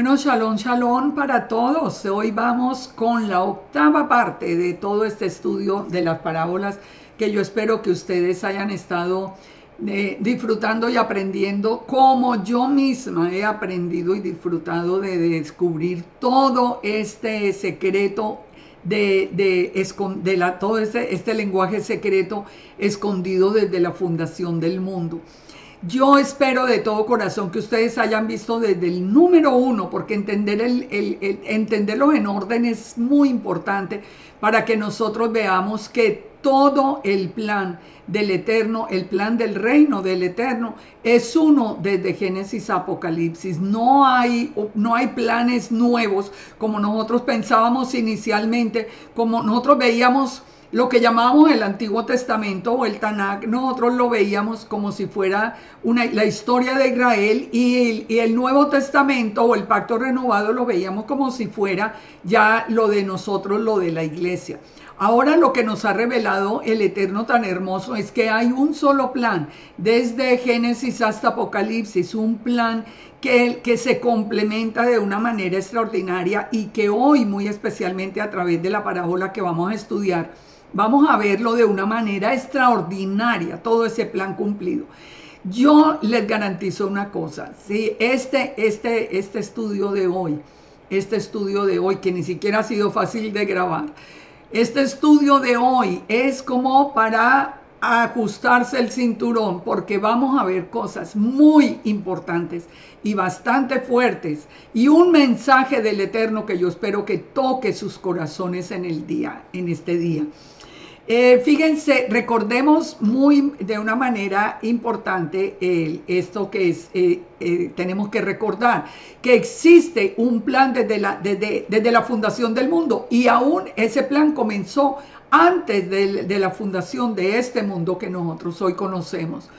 Bueno, shalom, shalom para todos. Hoy vamos con la octava parte de todo este estudio de las parábolas que yo espero que ustedes hayan estado disfrutando y aprendiendo como yo misma he aprendido y disfrutado de descubrir todo este secreto todo este lenguaje secreto escondido desde la fundación del mundo. Yo espero de todo corazón que ustedes hayan visto desde el número 1, porque entenderlo en orden es muy importante para que nosotros veamos que todo el plan del Eterno, el plan del reino del Eterno, es uno desde Génesis a Apocalipsis. No hay planes nuevos como nosotros pensábamos inicialmente, como nosotros veíamos lo que llamábamos el Antiguo Testamento o el Tanakh. Nosotros lo veíamos como si fuera la historia de Israel, y el Nuevo Testamento o el Pacto Renovado lo veíamos como si fuera ya lo de nosotros, lo de la iglesia. Ahora lo que nos ha revelado el Eterno tan hermoso es que hay un solo plan, desde Génesis hasta Apocalipsis, un plan que se complementa de una manera extraordinaria, y que hoy muy especialmente a través de la parábola que vamos a estudiar, vamos a verlo de una manera extraordinaria, todo ese plan cumplido. Yo les garantizo una cosa, ¿sí? Este estudio de hoy, que ni siquiera ha sido fácil de grabar, este estudio de hoy es como para ajustarse el cinturón, porque vamos a ver cosas muy importantes y bastante fuertes, y un mensaje del Eterno que yo espero que toque sus corazones en este día. Fíjense, recordemos de una manera importante esto que es, tenemos que recordar que existe un plan desde la fundación del mundo, y aún ese plan comenzó antes de la fundación de este mundo que nosotros hoy conocemos.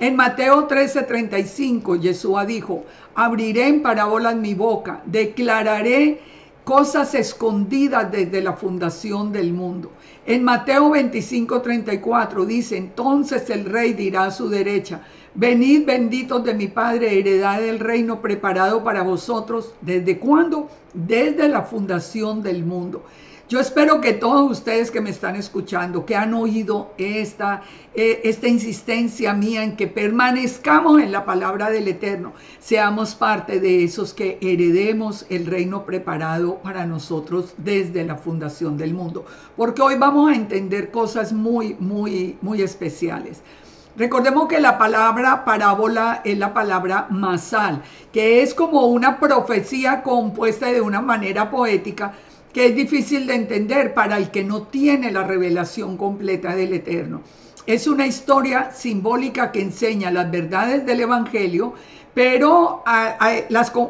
En Mateo 13:35, Yeshua dijo: abriré en parábolas mi boca, declararé cosas escondidas desde la fundación del mundo. En Mateo 25:34 dice: entonces el rey dirá a su derecha: venid benditos de mi Padre, heredad del reino preparado para vosotros. ¿Desde cuándo? Desde la fundación del mundo. Yo espero que todos ustedes que me están escuchando, que han oído esta insistencia mía en que permanezcamos en la palabra del Eterno, seamos parte de esos que heredemos el reino preparado para nosotros desde la fundación del mundo. Porque hoy vamos a entender cosas muy, muy, muy especiales. Recordemos que la palabra parábola es la palabra masal, que es como una profecía compuesta de una manera poética, que es difícil de entender para el que no tiene la revelación completa del Eterno. Es una historia simbólica que enseña las verdades del Evangelio, pero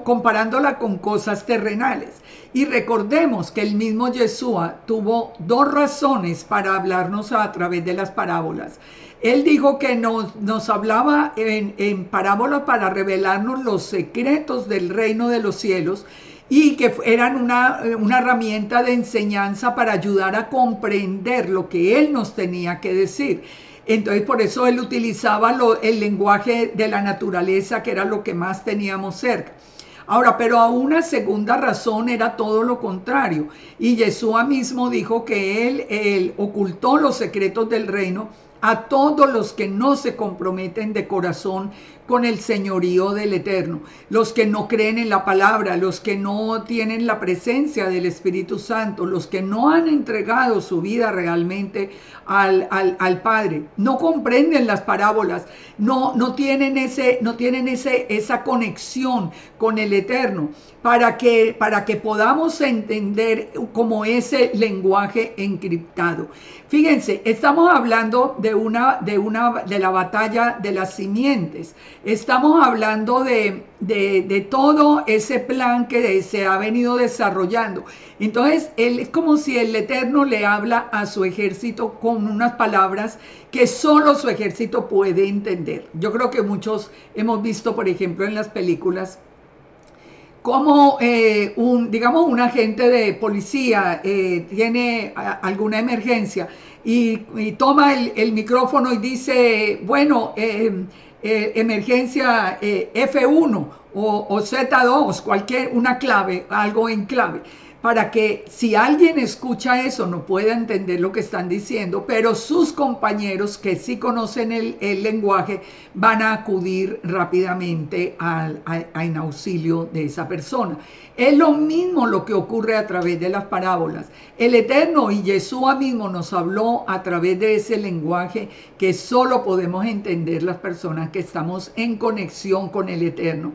comparándola con cosas terrenales. Y recordemos que el mismo Yeshua tuvo dos razones para hablarnos a través de las parábolas. Él dijo que nos hablaba en parábolas para revelarnos los secretos del reino de los cielos, y que eran una herramienta de enseñanza para ayudar a comprender lo que Él nos tenía que decir. Entonces, por eso Él utilizaba el lenguaje de la naturaleza, que era lo que más teníamos cerca. Ahora, pero a una segunda razón era todo lo contrario. Y Yeshua mismo dijo que Él ocultó los secretos del reino a todos los que no se comprometen de corazón con el señorío del Eterno, los que no creen en la palabra, los que no tienen la presencia del Espíritu Santo, los que no han entregado su vida realmente al Padre, no comprenden las parábolas, no tienen esa conexión con el Eterno, para que podamos entender como ese lenguaje encriptado. Fíjense, estamos hablando de la batalla de las simientes. Estamos hablando de todo ese plan que se ha venido desarrollando. Entonces, es como si el Eterno le habla a su ejército con unas palabras que solo su ejército puede entender. Yo creo que muchos hemos visto, por ejemplo, en las películas, como un agente de policía tiene alguna emergencia y toma el micrófono y dice: bueno, emergencia F1 o Z2, una clave, algo en clave, para que si alguien escucha eso no pueda entender lo que están diciendo, pero sus compañeros que sí conocen el lenguaje van a acudir rápidamente en auxilio de esa persona. Es lo mismo lo que ocurre a través de las parábolas. El Eterno y Yeshua mismo nos habló a través de ese lenguaje que solo podemos entender las personas que estamos en conexión con el Eterno.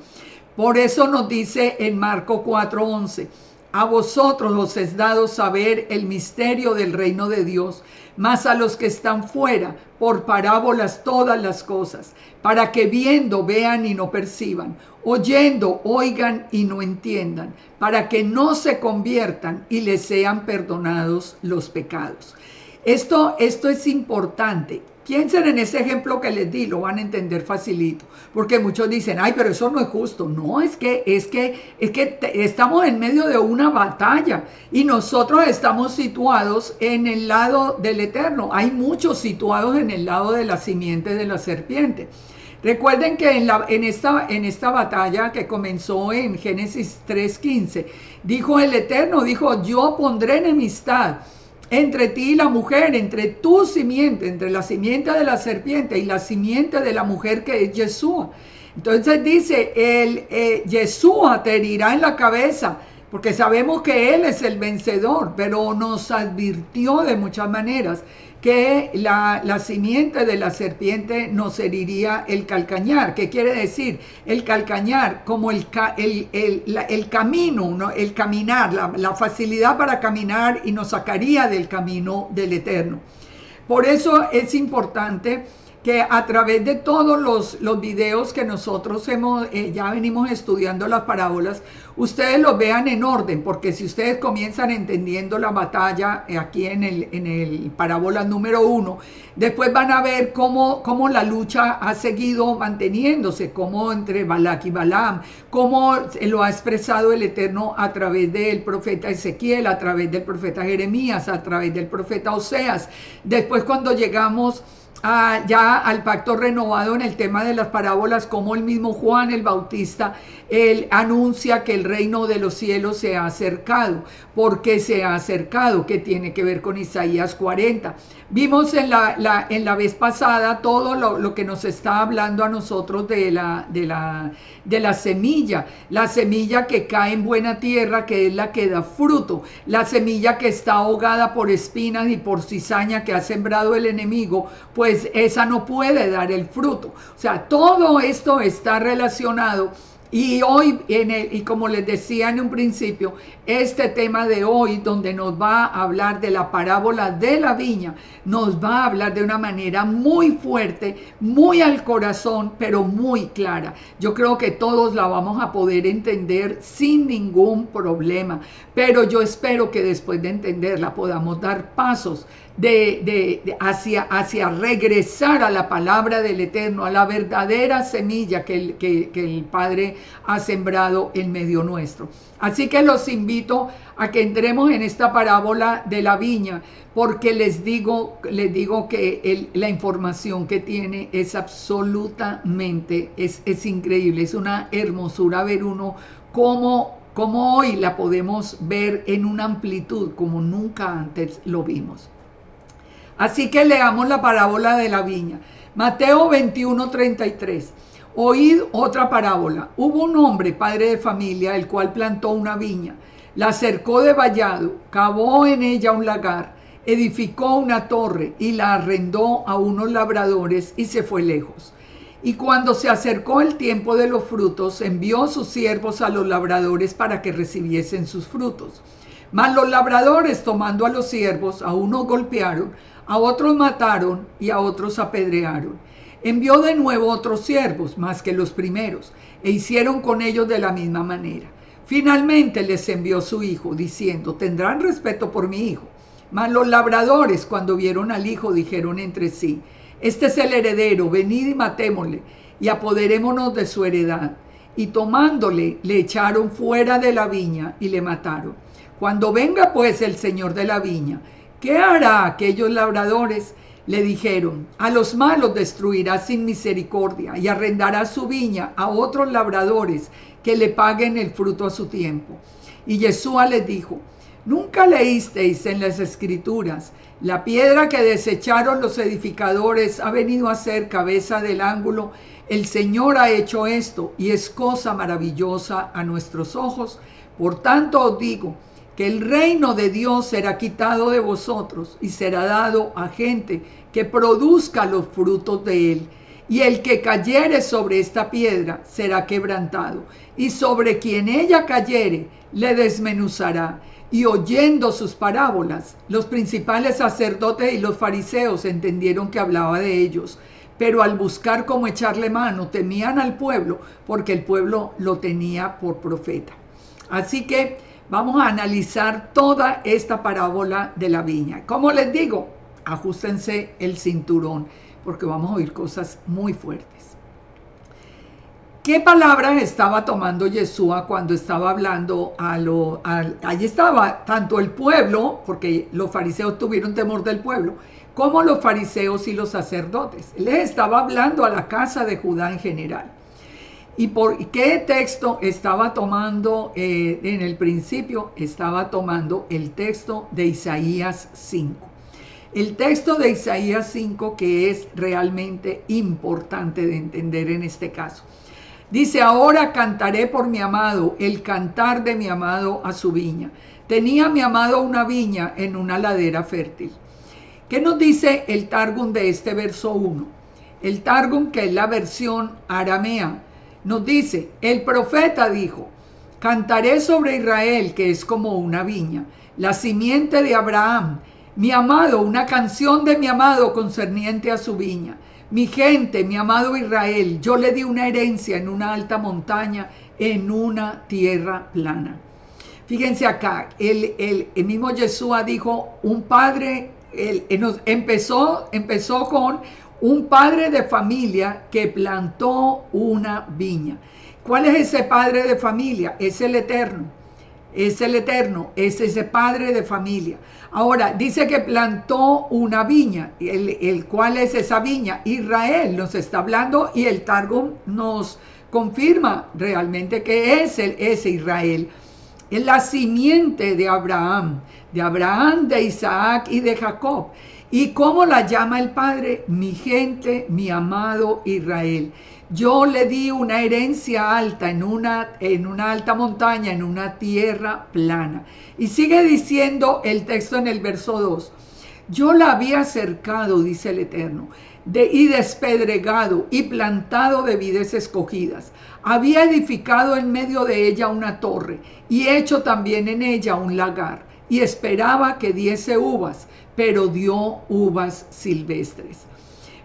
Por eso nos dice en Marcos 4:11, a vosotros os es dado saber el misterio del reino de Dios, mas a los que están fuera, por parábolas todas las cosas, para que viendo vean y no perciban, oyendo oigan y no entiendan, para que no se conviertan y les sean perdonados los pecados. Esto es importante. Piensen en ese ejemplo que les di, lo van a entender facilito, porque muchos dicen, ay, pero eso no es justo. No, es que estamos en medio de una batalla y nosotros estamos situados en el lado del Eterno. Hay muchos situados en el lado de la simiente de la serpiente. Recuerden que en esta batalla que comenzó en Génesis 3:15, dijo el Eterno, dijo, yo pondré enemistad entre ti y la mujer, entre tu simiente, entre la simiente de la serpiente y la simiente de la mujer que es Yeshua. Entonces dice, Yeshua te herirá en la cabeza, porque sabemos que Él es el vencedor, pero nos advirtió de muchas maneras que la simiente de la serpiente nos heriría el calcañar. ¿Qué quiere decir? El calcañar, como el camino, ¿no? El caminar, la facilidad para caminar, y nos sacaría del camino del Eterno. Por eso es importante que a través de todos los videos que nosotros ya venimos estudiando las parábolas, ustedes los vean en orden, porque si ustedes comienzan entendiendo la batalla aquí en el parábola número 1, después van a ver cómo la lucha ha seguido manteniéndose, cómo entre Balac y Balaam, cómo lo ha expresado el Eterno a través del profeta Ezequiel, a través del profeta Jeremías, a través del profeta Oseas. Después, cuando llegamos ya al pacto renovado en el tema de las parábolas, como el mismo Juan el Bautista, él anuncia que el reino de los cielos se ha acercado. ¿Por qué se ha acercado? ¿Qué tiene que ver con Isaías 40? Vimos en la vez pasada todo lo que nos está hablando a nosotros de la semilla, la semilla que cae en buena tierra, que es la que da fruto, la semilla que está ahogada por espinas y por cizaña que ha sembrado el enemigo, pues esa no puede dar el fruto. O sea, todo esto está relacionado. Y hoy, y como les decía en un principio, este tema de hoy, donde nos va a hablar de la parábola de la viña, nos va a hablar de una manera muy fuerte, muy al corazón, pero muy clara. Yo creo que todos la vamos a poder entender sin ningún problema, pero yo espero que después de entenderla podamos dar pasos hacia regresar a la palabra del Eterno, a la verdadera semilla que el Padre ha sembrado en medio nuestro. Así que los invito a que entremos en esta parábola de la viña, porque les digo que la información que tiene es absolutamente, es increíble, es una hermosura ver uno cómo hoy la podemos ver en una amplitud como nunca antes lo vimos. Así que leamos la parábola de la viña. Mateo 21:33. Oíd otra parábola. Hubo un hombre, padre de familia, el cual plantó una viña, la cercó de vallado, cavó en ella un lagar, edificó una torre y la arrendó a unos labradores y se fue lejos. Y cuando se acercó el tiempo de los frutos, envió sus siervos a los labradores para que recibiesen sus frutos. Mas los labradores, tomando a los siervos, a unos golpearon, a otros mataron y a otros apedrearon. Envió de nuevo otros siervos, más que los primeros, e hicieron con ellos de la misma manera. Finalmente les envió su hijo, diciendo, tendrán respeto por mi hijo. Mas los labradores, cuando vieron al hijo, dijeron entre sí, este es el heredero, venid y matémosle, y apoderémonos de su heredad. Y tomándole, le echaron fuera de la viña y le mataron. Cuando venga pues el señor de la viña, ¿qué hará aquellos labradores? Le dijeron: a los malos destruirá sin misericordia y arrendará su viña a otros labradores que le paguen el fruto a su tiempo. Y Yeshua les dijo: ¿nunca leísteis en las Escrituras: la piedra que desecharon los edificadores ha venido a ser cabeza del ángulo? El Señor ha hecho esto, y es cosa maravillosa a nuestros ojos. Por tanto os digo que el reino de Dios será quitado de vosotros y será dado a gente que produzca los frutos de él. Y el que cayere sobre esta piedra será quebrantado, y sobre quien ella cayere le desmenuzará. Y oyendo sus parábolas, los principales sacerdotes y los fariseos entendieron que hablaba de ellos, pero al buscar cómo echarle mano, temían al pueblo, porque el pueblo lo tenía por profeta. Así que vamos a analizar toda esta parábola de la viña. Como les digo, ajustense el cinturón, porque vamos a oír cosas muy fuertes. ¿Qué palabras estaba tomando Yeshua cuando estaba hablando allí estaba tanto el pueblo, porque los fariseos tuvieron temor del pueblo, como los fariseos y los sacerdotes? Él les estaba hablando a la casa de Judá en general. ¿Y por qué texto estaba tomando? En el principio estaba tomando el texto de Isaías 5. El texto de Isaías 5, que es realmente importante de entender en este caso. Dice: ahora cantaré por mi amado, el cantar de mi amado a su viña. Tenía mi amado una viña en una ladera fértil. ¿Qué nos dice el Targum de este verso 1? El Targum, que es la versión aramea, nos dice: el profeta dijo: cantaré sobre Israel, que es como una viña, la simiente de Abraham, mi amado, una canción de mi amado concerniente a su viña. Mi gente, mi amado Israel, yo le di una herencia en una alta montaña, en una tierra plana. Fíjense acá, el mismo Yeshua dijo: un padre, empezó con un padre de familia que plantó una viña. ¿Cuál es ese padre de familia? Es el Eterno. Es el Eterno, es ese padre de familia. Ahora, dice que plantó una viña. ¿Cuál es esa viña? Israel nos está hablando, y el Targum nos confirma realmente que es ese Israel. Es la simiente de Abraham, de Isaac y de Jacob. ¿Y cómo la llama el Padre? Mi gente, mi amado Israel. Yo le di una herencia alta en una alta montaña, en una tierra plana. Y sigue diciendo el texto en el verso 2. Yo la había cercado, dice el Eterno, y despedregado y plantado de vides escogidas. Había edificado en medio de ella una torre y hecho también en ella un lagar. Y esperaba que diese uvas, pero dio uvas silvestres.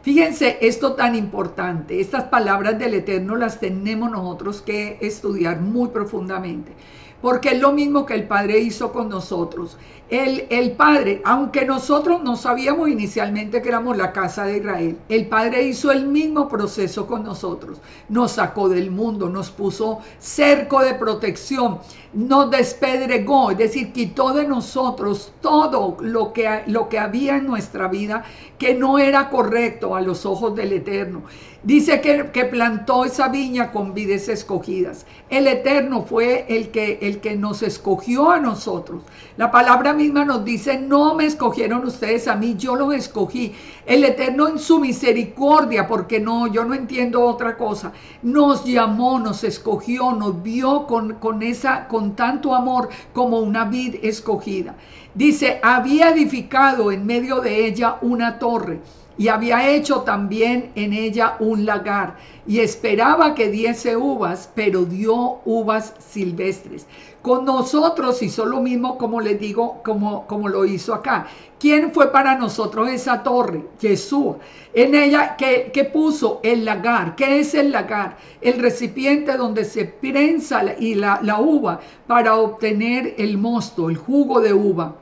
Fíjense esto tan importante. Estas palabras del Eterno las tenemos nosotros que estudiar muy profundamente, porque es lo mismo que el Padre hizo con nosotros. El Padre, aunque nosotros no sabíamos inicialmente que éramos la casa de Israel, el Padre hizo el mismo proceso con nosotros. Nos sacó del mundo, nos puso cerco de protección, nos despedregó, es decir, quitó de nosotros todo lo que había en nuestra vida que no era correcto a los ojos del Eterno. Dice que plantó esa viña con vides escogidas. El Eterno fue el que nos escogió a nosotros. La palabra misma nos dice: no me escogieron ustedes a mí, yo los escogí. El Eterno en su misericordia, porque yo no entiendo otra cosa, nos llamó, nos escogió, nos vio con tanto amor como una vid escogida. Dice: había edificado en medio de ella una torre y había hecho también en ella un lagar, y esperaba que diese uvas, pero dio uvas silvestres. Con nosotros hizo lo mismo, como les digo, como lo hizo acá. ¿Quién fue para nosotros esa torre? Yeshua. En ella que puso el lagar. ¿Qué es el lagar? El recipiente donde se prensa la uva para obtener el mosto, el jugo de uva.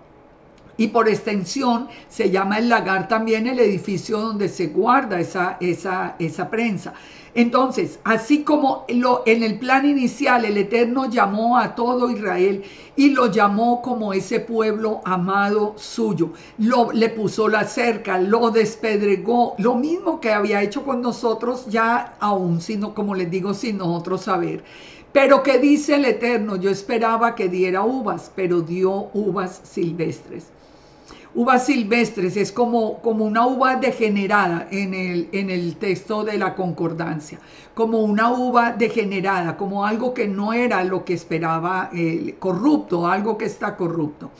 Y por extensión se llama el lagar también el edificio donde se guarda esa prensa. Entonces, así como en el plan inicial el Eterno llamó a todo Israel y lo llamó como ese pueblo amado suyo, le puso la cerca, lo despedregó, lo mismo que había hecho con nosotros ya aún, sino, como les digo, sin nosotros saber. Pero ¿qué dice el Eterno? Yo esperaba que diera uvas, pero dio uvas silvestres. Uvas silvestres es como una uva degenerada en el texto de la concordancia, como una uva degenerada, como algo que no era lo que esperaba, corrupto, algo que está corrupto.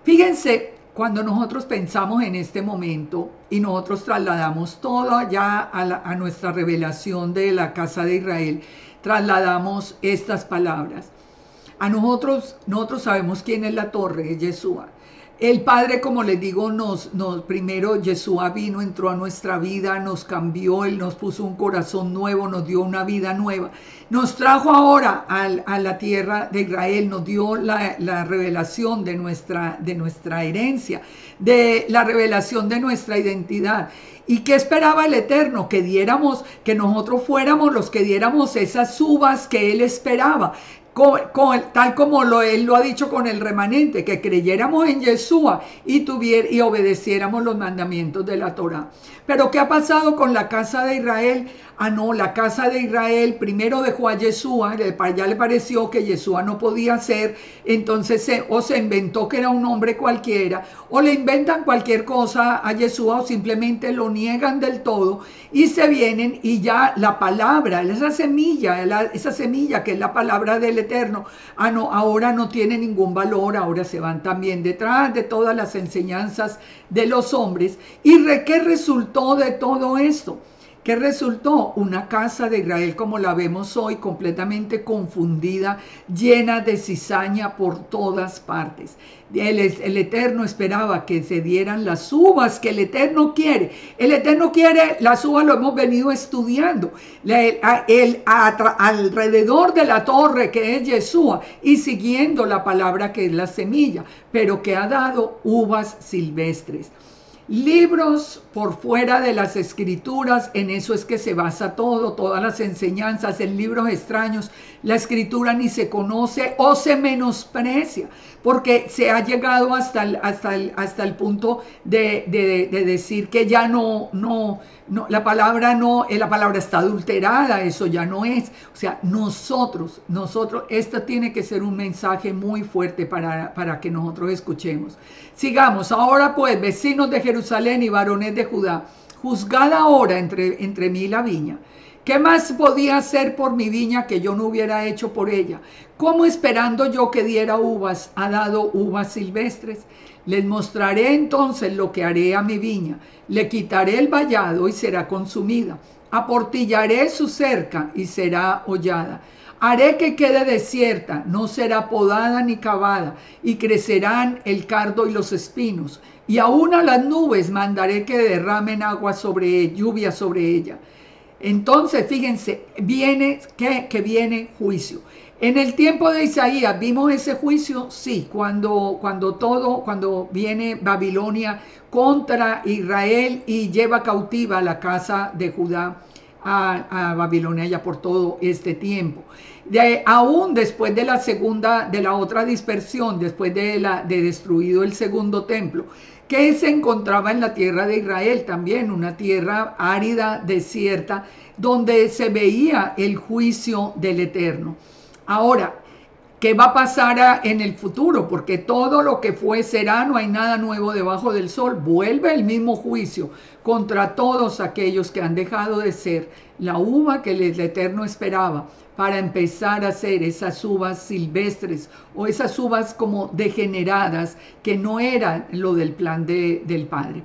Fíjense, cuando nosotros pensamos en este momento y nosotros trasladamos todo allá a nuestra revelación de la casa de Israel, trasladamos estas palabras. Nosotros sabemos quién es la torre, es Yeshua. El Padre, como les digo, primero Yeshua vino, entró a nuestra vida, nos cambió, Él nos puso un corazón nuevo, nos dio una vida nueva. Nos trajo ahora a la tierra de Israel, nos dio la revelación de nuestra herencia, de la revelación de nuestra identidad. ¿Y qué esperaba el Eterno? Que nosotros fuéramos los que diéramos esas uvas que Él esperaba. Tal como Él lo ha dicho con el remanente, que creyéramos en Yeshua y obedeciéramos los mandamientos de la Torá. Pero ¿qué ha pasado con la casa de Israel? No, la casa de Israel primero dejó a Yeshua, ya le pareció que Yeshua no podía ser, entonces se inventó que era un hombre cualquiera, o le inventan cualquier cosa a Yeshua, o simplemente lo niegan del todo, y se vienen y ya la palabra, esa semilla que es la palabra del Eterno, ahora no tiene ningún valor, ahora se van también detrás de todas las enseñanzas de los hombres. ¿Y qué resultó de todo esto? ¿Qué resultó? Una casa de Israel como la vemos hoy, completamente confundida, llena de cizaña por todas partes. El Eterno esperaba que se dieran las uvas que el Eterno quiere. El Eterno quiere las uvas, lo hemos venido estudiando. Alrededor de la torre que es Yeshua y siguiendo la palabra que es la semilla, pero que ha dado uvas silvestres. Libros por fuera de las escrituras, en eso es que se basa todo, todas las enseñanzas, en libros extraños, la escritura ni se conoce o se menosprecia, porque se ha llegado hasta el punto de decir que ya la palabra está adulterada, eso ya no es. O sea, nosotros, esto tiene que ser un mensaje muy fuerte para que nosotros escuchemos. Sigamos, ahora pues, vecinos de Jerusalén y varones de Judá, juzgad ahora entre mí y la viña. ¿Qué más podía hacer por mi viña que yo no hubiera hecho por ella? ¿Cómo esperando yo que diera uvas, ha dado uvas silvestres? Les mostraré entonces lo que haré a mi viña. Le quitaré el vallado y será consumida. Aportillaré su cerca y será hollada. Haré que quede desierta, no será podada ni cavada, y crecerán el cardo y los espinos. Y aún a las nubes mandaré que derramen lluvia sobre ella. Entonces, fíjense, viene juicio. En el tiempo de Isaías, ¿vimos ese juicio? Sí, cuando viene Babilonia contra Israel y lleva cautiva a la casa de Judá a Babilonia ya por todo este tiempo. Aún después de la otra dispersión, después de destruido el segundo templo, que se encontraba en la tierra de Israel también, una tierra árida, desierta, donde se veía el juicio del Eterno. Ahora, ¿qué va a pasar en el futuro? Porque todo lo que fue será, no hay nada nuevo debajo del sol. Vuelve el mismo juicio contra todos aquellos que han dejado de ser la uva que el Eterno esperaba para empezar a hacer esas uvas silvestres o esas uvas como degeneradas que no eran lo del plan del Padre.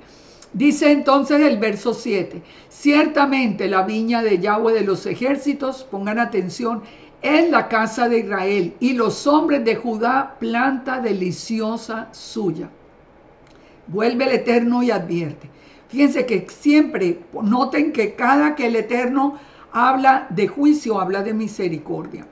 Dice entonces el verso 7, ciertamente la viña de Yahweh de los ejércitos, pongan atención, es la casa de Israel y los hombres de Judá planta deliciosa suya. Vuelve el Eterno y advierte. Fíjense que siempre, noten que cada que el Eterno habla de juicio, habla de misericordia.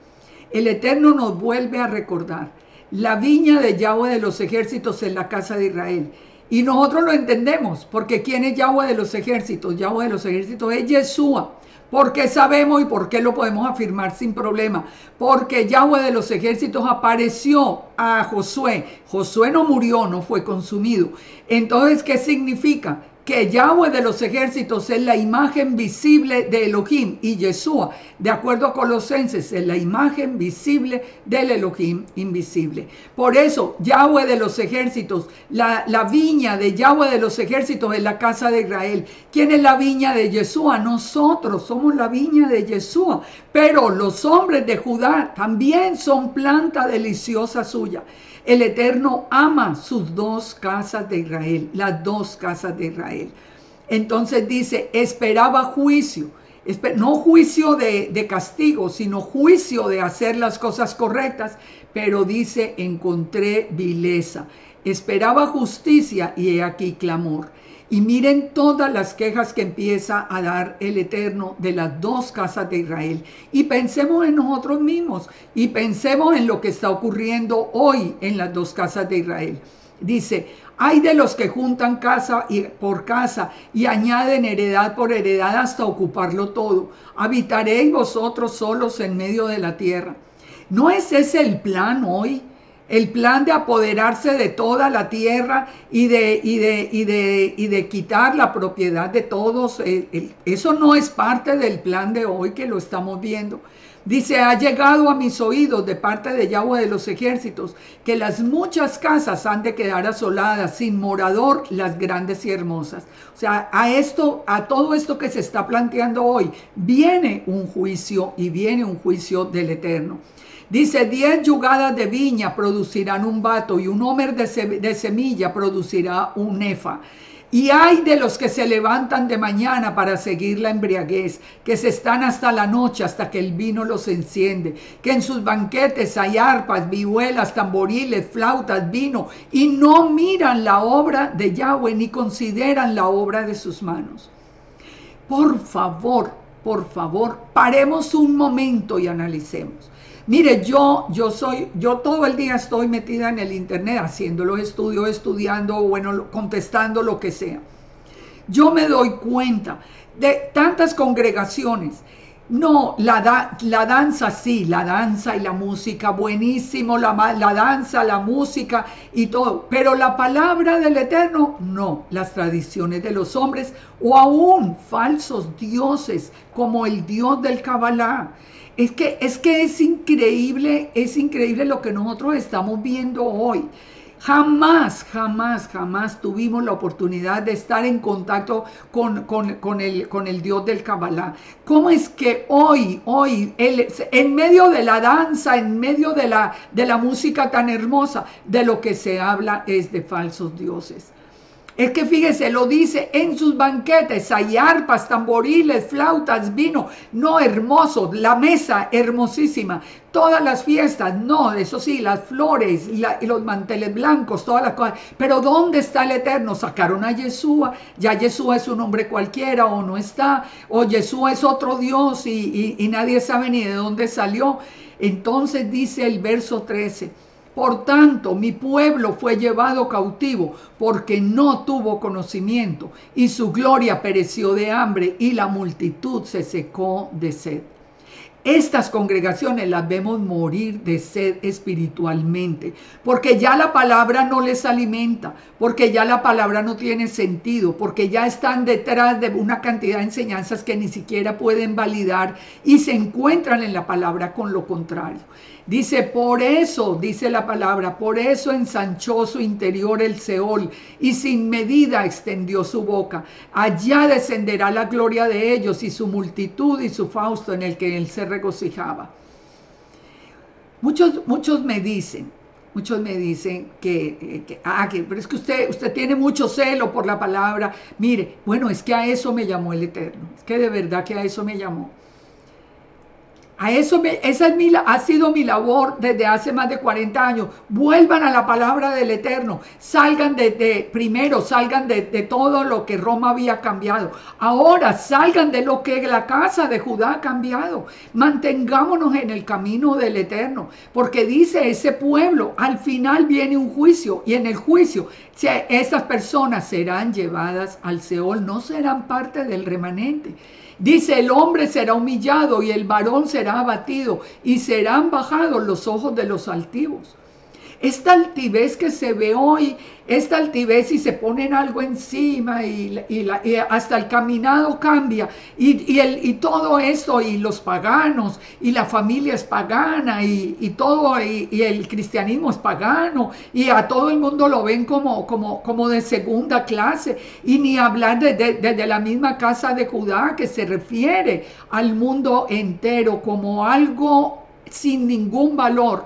El Eterno nos vuelve a recordar. La viña de Yahweh de los ejércitos en la casa de Israel. Y nosotros lo entendemos, porque ¿quién es Yahweh de los ejércitos? Yahweh de los ejércitos es Yeshua. ¿Por qué sabemos y por qué lo podemos afirmar sin problema? Porque Yahweh de los ejércitos apareció a Josué. Josué no murió, no fue consumido. Entonces, ¿qué significa? Que Yahweh de los ejércitos es la imagen visible de Elohim, y Yeshua, de acuerdo a Colosenses, es la imagen visible del Elohim invisible. Por eso, Yahweh de los ejércitos, la viña de Yahweh de los ejércitos es la casa de Israel. ¿Quién es la viña de Yeshua? Nosotros somos la viña de Yeshua, pero los hombres de Judá también son planta deliciosa suya. El Eterno ama sus dos casas de Israel, las dos casas de Israel. Entonces dice, esperaba juicio, no juicio de castigo, sino juicio de hacer las cosas correctas, pero dice, encontré vileza. Esperaba justicia y he aquí clamor. Y miren todas las quejas que empieza a dar el Eterno de las dos casas de Israel. Y pensemos en nosotros mismos y pensemos en lo que está ocurriendo hoy en las dos casas de Israel. Dice, hay de los que juntan casa por casa y añaden heredad por heredad hasta ocuparlo todo. Habitaréis vosotros solos en medio de la tierra. ¿No es ese el plan hoy? El plan de apoderarse de toda la tierra y de quitar la propiedad de todos. Eso no es parte del plan de hoy que lo estamos viendo. Dice, ha llegado a mis oídos de parte de Yahweh de los ejércitos que las muchas casas han de quedar asoladas, sin morador, las grandes y hermosas. O sea, a todo esto que se está planteando hoy, viene un juicio y viene un juicio del Eterno. Dice, 10 yugadas de viña producirán un bato y un homer de semilla producirá un efa. Y hay de los que se levantan de mañana para seguir la embriaguez, que se están hasta la noche, hasta que el vino los enciende, que en sus banquetes hay arpas, vihuelas, tamboriles, flautas, vino, y no miran la obra de Yahweh, ni consideran la obra de sus manos. Por favor, paremos un momento y analicemos. Mire, yo todo el día estoy metida en el internet haciendo los estudios, estudiando, bueno, contestando lo que sea. Yo me doy cuenta de tantas congregaciones. No, la danza sí, la danza y la música, buenísimo, la danza, la música y todo. Pero la palabra del Eterno, no. Las tradiciones de los hombres o aún falsos dioses como el Dios del Kabbalah. Es que es increíble lo que nosotros estamos viendo hoy. Jamás tuvimos la oportunidad de estar en contacto con el Dios del Kabbalah. ¿Cómo es que hoy, en medio de la danza, en medio de la música tan hermosa, de lo que se habla es de falsos dioses? Es que fíjese, lo dice, en sus banquetes hay arpas, tamboriles, flautas, vino, no hermoso, la mesa hermosísima, todas las fiestas, no, eso sí, las flores y los manteles blancos, todas las cosas. Pero ¿dónde está el Eterno? Sacaron a Yeshua, ya Yeshua es un hombre cualquiera o no está, o Yeshua es otro Dios y nadie sabe ni de dónde salió. Entonces dice el verso 13. Por tanto, mi pueblo fue llevado cautivo porque no tuvo conocimiento y su gloria pereció de hambre y la multitud se secó de sed. Estas congregaciones las vemos morir de sed espiritualmente, porque ya la palabra no les alimenta, porque ya la palabra no tiene sentido, porque ya están detrás de una cantidad de enseñanzas que ni siquiera pueden validar y se encuentran en la palabra con lo contrario. Dice, por eso, dice la palabra, por eso ensanchó su interior el Seol y sin medida extendió su boca. Allá descenderá la gloria de ellos y su multitud y su fausto en el que él se regocijaba. Muchos me dicen que pero es que usted tiene mucho celo por la palabra. Mire, bueno, es que a eso me llamó el Eterno, es que de verdad que a eso me llamó. Esa ha sido mi labor desde hace más de 40 años. Vuelvan a la palabra del Eterno. Salgan primero, salgan de todo lo que Roma había cambiado. Ahora salgan de lo que la casa de Judá ha cambiado. Mantengámonos en el camino del Eterno. Porque dice ese pueblo, al final viene un juicio. Y en el juicio, esas personas serán llevadas al Seol. No serán parte del remanente. Dice, el hombre será humillado y el varón será abatido y serán bajados los ojos de los altivos. Esta altivez que se ve hoy, esta altivez y se ponen algo encima y hasta el caminado cambia y todo esto y los paganos y la familia es pagana y todo y el cristianismo es pagano y a todo el mundo lo ven como de segunda clase y ni hablar de la misma casa de Judá que se refiere al mundo entero como algo sin ningún valor.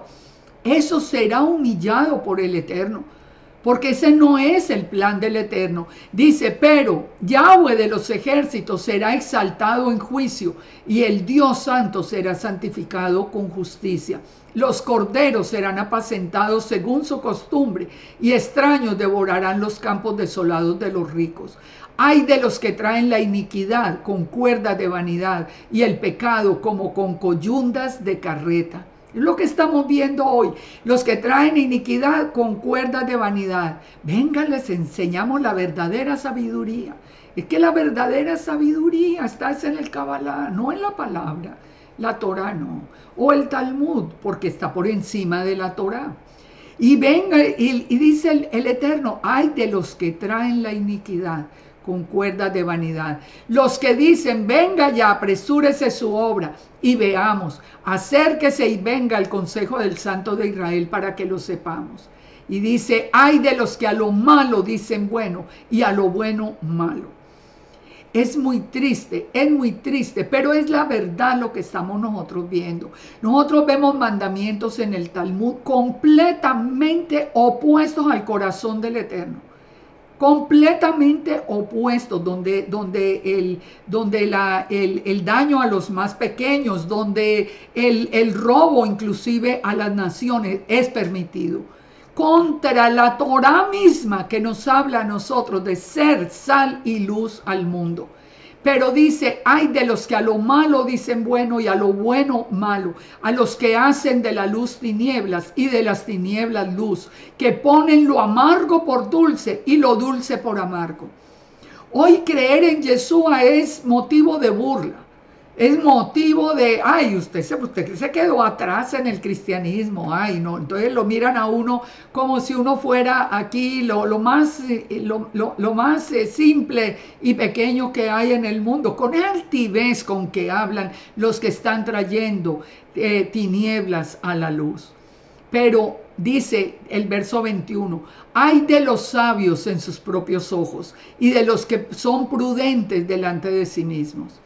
Eso será humillado por el Eterno, porque ese no es el plan del Eterno. Dice, pero Yahweh de los ejércitos será exaltado en juicio y el Dios santo será santificado con justicia. Los corderos serán apacentados según su costumbre y extraños devorarán los campos desolados de los ricos. Ay de los que traen la iniquidad con cuerdas de vanidad y el pecado como con coyundas de carreta. Es lo que estamos viendo hoy. Los que traen iniquidad con cuerdas de vanidad. Vengan, les enseñamos la verdadera sabiduría. Es que la verdadera sabiduría está en el Kabbalah, no en la palabra. La Torah no. O el Talmud, porque está por encima de la Torah. Y venga, y dice el Eterno, ay de los que traen la iniquidad con cuerdas de vanidad. Los que dicen, venga ya, apresúrese su obra y veamos, acérquese y venga el consejo del Santo de Israel para que lo sepamos. Y dice, ay de los que a lo malo dicen bueno y a lo bueno malo. Es muy triste, pero es la verdad lo que estamos nosotros viendo. Nosotros vemos mandamientos en el Talmud completamente opuestos al corazón del Eterno. Completamente opuestos, donde el daño a los más pequeños, donde el robo inclusive a las naciones es permitido. Contra la Torah misma que nos habla a nosotros de ser sal y luz al mundo. Pero dice, ay de los que a lo malo dicen bueno y a lo bueno malo, a los que hacen de la luz tinieblas y de las tinieblas luz, que ponen lo amargo por dulce y lo dulce por amargo. Hoy creer en Yeshua es motivo de burla. Es motivo de, ay, usted se quedó atrás en el cristianismo, ay, no, entonces lo miran a uno como si uno fuera aquí lo más simple y pequeño que hay en el mundo, con altivez con que hablan los que están trayendo tinieblas a la luz. Pero dice el verso 21, ay de los sabios en sus propios ojos y de los que son prudentes delante de sí mismos.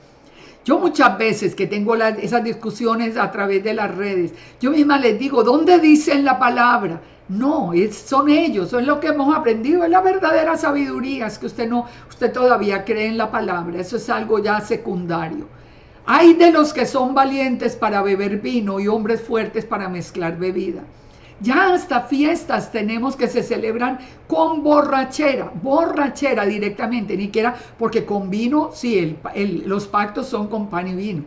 Yo muchas veces que tengo esas discusiones a través de las redes, yo misma les digo, ¿dónde dicen la palabra? No, son ellos, eso es lo que hemos aprendido, es la verdadera sabiduría, es que usted todavía cree en la palabra, eso es algo ya secundario. Hay de los que son valientes para beber vino y hombres fuertes para mezclar bebida. Ya hasta fiestas tenemos que se celebran con borrachera directamente, ni siquiera porque con vino, sí, los pactos son con pan y vino,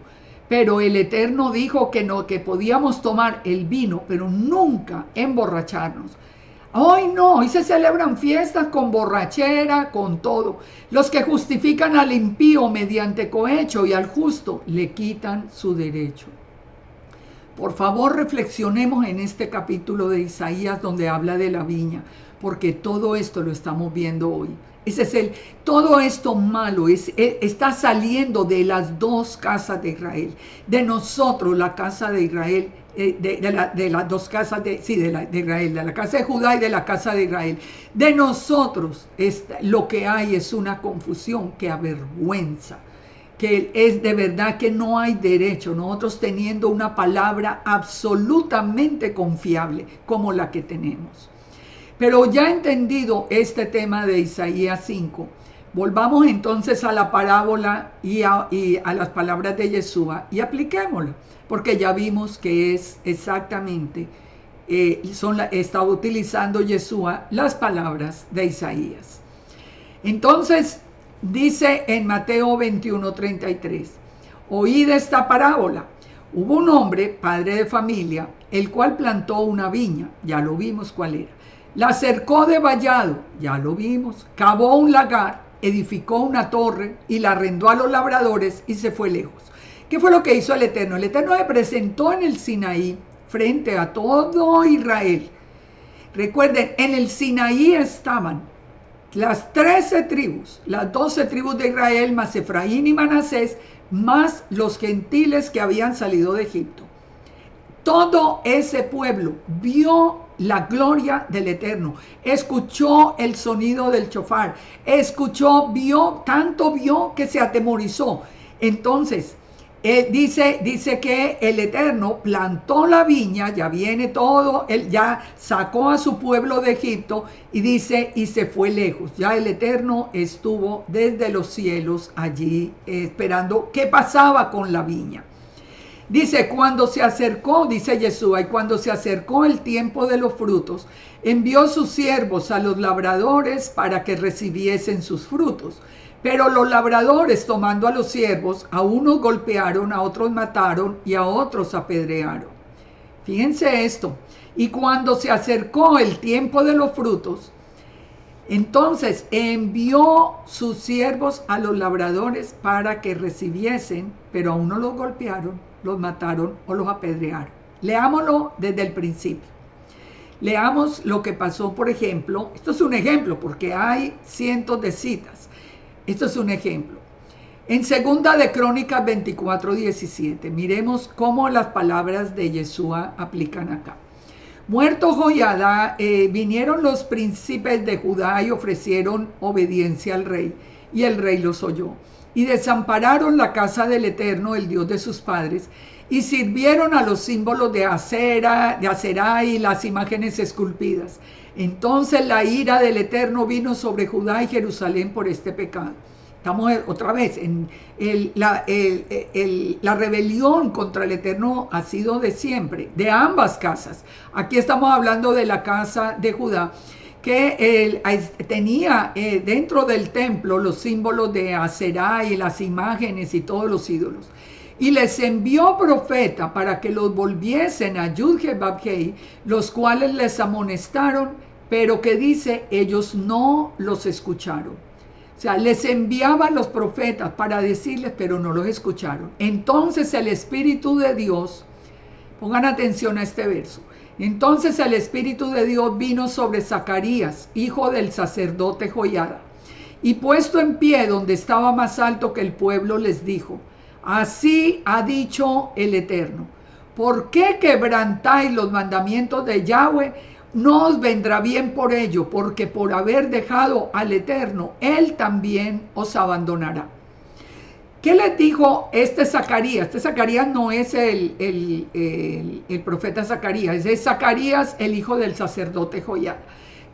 pero el Eterno dijo que no, que podíamos tomar el vino, pero nunca emborracharnos. Hoy no, hoy se celebran fiestas con borrachera, con todo. Los que justifican al impío mediante cohecho y al justo le quitan su derecho. Por favor, reflexionemos en este capítulo de Isaías donde habla de la viña, porque todo esto lo estamos viendo hoy. Todo esto malo está saliendo de las dos casas de Israel, de nosotros, la casa de Israel, de las dos casas de Israel, de la casa de Judá y de la casa de Israel. De nosotros lo que hay es una confusión que avergüenza, que es de verdad que no hay derecho, nosotros teniendo una palabra absolutamente confiable como la que tenemos. Pero ya entendido este tema de Isaías 5, Volvamos entonces a la parábola y a las palabras de Yeshua y apliquémosla, porque ya vimos que es exactamente, está utilizando Yeshua las palabras de Isaías. Entonces dice en Mateo 21:33, oíd esta parábola. Hubo un hombre, padre de familia, el cual plantó una viña, ya lo vimos cuál era, la cercó de vallado, ya lo vimos, cavó un lagar, edificó una torre y la arrendó a los labradores y se fue lejos. ¿Qué fue lo que hizo el Eterno? El Eterno se presentó en el Sinaí frente a todo Israel. Recuerden, en el Sinaí estaban las 13 tribus, las 12 tribus de Israel, más Efraín y Manasés, más los gentiles que habían salido de Egipto. Todo ese pueblo vio la gloria del Eterno, escuchó el sonido del shofar, tanto vio que se atemorizó. Entonces, dice que el Eterno plantó la viña, ya viene todo, él ya sacó a su pueblo de Egipto y dice, y se fue lejos. Ya el Eterno estuvo desde los cielos allí esperando qué pasaba con la viña. Dice, cuando se acercó, dice Yeshua, y cuando se acercó el tiempo de los frutos, envió sus siervos a los labradores para que recibiesen sus frutos. Pero los labradores, tomando a los siervos, a unos golpearon, a otros mataron y a otros apedrearon. Fíjense esto. Y cuando se acercó el tiempo de los frutos, entonces envió sus siervos a los labradores para que recibiesen, pero a unos los golpearon, los mataron o los apedrearon. Leámoslo desde el principio. Leamos lo que pasó, por ejemplo. Esto es un ejemplo porque hay cientos de citas. Esto es un ejemplo. En segunda de Crónicas 24:17, miremos cómo las palabras de Yeshua aplican acá. Muerto Joiada, vinieron los príncipes de Judá y ofrecieron obediencia al rey, y el rey los oyó. Y desampararon la casa del Eterno, el Dios de sus padres, y sirvieron a los símbolos de Aserá y las imágenes esculpidas. Entonces la ira del Eterno vino sobre Judá y Jerusalén por este pecado. Estamos otra vez en la rebelión contra el Eterno ha sido de siempre, de ambas casas. Aquí estamos hablando de la casa de Judá, que tenía dentro del templo los símbolos de Aserá y las imágenes y todos los ídolos. Y les envió profeta para que los volviesen a Yud-Heh-Vav-Heh, los cuales les amonestaron, pero que dice, ellos no los escucharon. O sea, les enviaban los profetas para decirles, pero no los escucharon. Entonces el Espíritu de Dios, pongan atención a este verso, entonces el Espíritu de Dios vino sobre Zacarías, hijo del sacerdote Joiada, y puesto en pie donde estaba más alto que el pueblo, les dijo, así ha dicho el Eterno, ¿por qué quebrantáis los mandamientos de Yahweh? No os vendrá bien por ello, porque por haber dejado al Eterno, Él también os abandonará. ¿Qué les dijo este Zacarías? Este Zacarías no es el profeta Zacarías, es Zacarías, el hijo del sacerdote Joiada.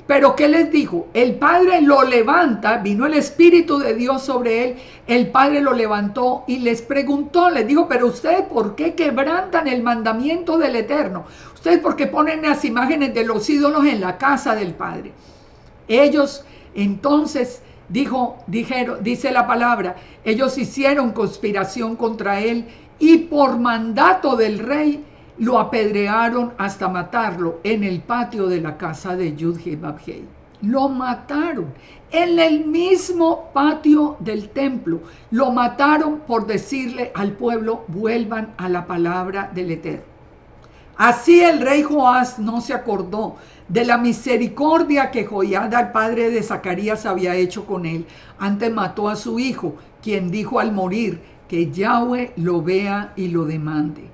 Pero ¿qué les dijo? El Padre lo levanta, vino el Espíritu de Dios sobre él, el Padre lo levantó y les preguntó, les dijo, pero ustedes ¿por qué quebrantan el mandamiento del Eterno? Ustedes ¿por qué ponen las imágenes de los ídolos en la casa del Padre? Ellos entonces dice la palabra, ellos hicieron conspiración contra él y por mandato del rey lo apedrearon hasta matarlo en el patio de la casa de Yud-Heh-Vav-Heh. Lo mataron en el mismo patio del templo. Lo mataron por decirle al pueblo, vuelvan a la palabra del Eterno. Así el rey Joás no se acordó de la misericordia que Joiada, el padre de Zacarías, había hecho con él. Antes mató a su hijo, quien dijo al morir, que Yahweh lo vea y lo demande.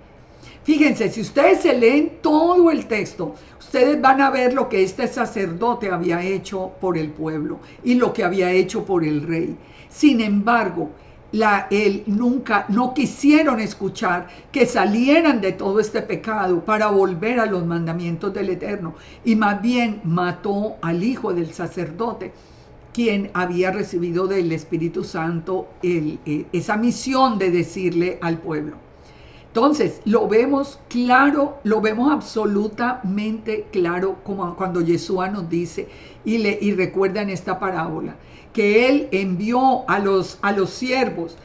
Fíjense, si ustedes se leen todo el texto, ustedes van a ver lo que este sacerdote había hecho por el pueblo y lo que había hecho por el rey. Sin embargo, no quisieron escuchar que salieran de todo este pecado para volver a los mandamientos del Eterno, y más bien mató al hijo del sacerdote, quien había recibido del Espíritu Santo esa misión de decirle al pueblo. Entonces, lo vemos claro, lo vemos absolutamente claro como cuando Yeshua nos dice y recuerda en esta parábola que Él envió a los siervos,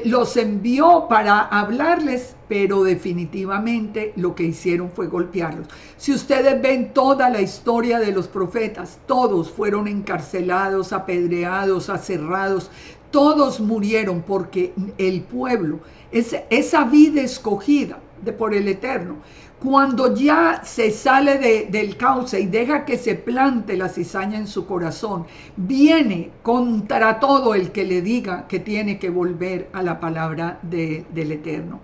los envió para hablarles, pero definitivamente lo que hicieron fue golpearlos. Si ustedes ven toda la historia de los profetas, todos fueron encarcelados, apedreados, aserrados, todos murieron porque el pueblo, esa vida escogida por el Eterno, cuando ya se sale del cauce y deja que se plante la cizaña en su corazón, viene contra todo el que le diga que tiene que volver a la palabra del Eterno.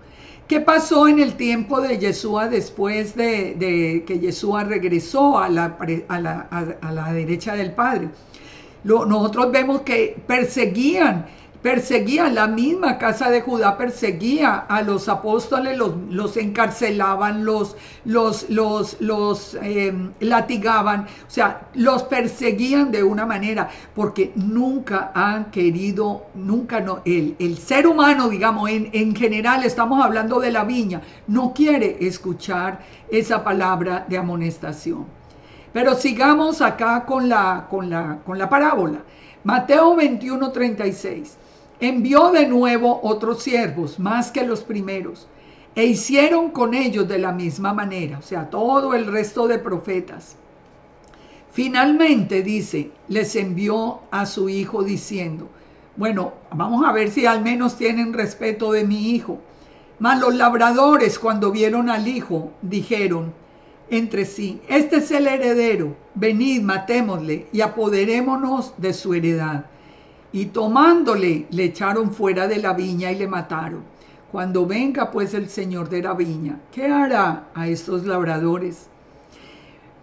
¿Qué pasó en el tiempo de Yeshua después de que Yeshua regresó a la derecha del Padre? Nosotros vemos que perseguían la misma casa de Judá, perseguía a los apóstoles, los encarcelaban, los latigaban, o sea, los perseguían de una manera, porque nunca han querido, el ser humano, digamos, en general, estamos hablando de la viña, no quiere escuchar esa palabra de amonestación. Pero sigamos acá con la parábola. Mateo 21:36. Envió de nuevo otros siervos, más que los primeros, e hicieron con ellos de la misma manera, o sea, todo el resto de profetas. Finalmente, dice, les envió a su hijo diciendo, bueno, vamos a ver si al menos tienen respeto de mi hijo. Mas los labradores, cuando vieron al hijo, dijeron entre sí, este es el heredero, venid, matémosle y apoderémonos de su heredad. Y tomándole, le echaron fuera de la viña y le mataron. Cuando venga pues el Señor de la viña, ¿qué hará a estos labradores?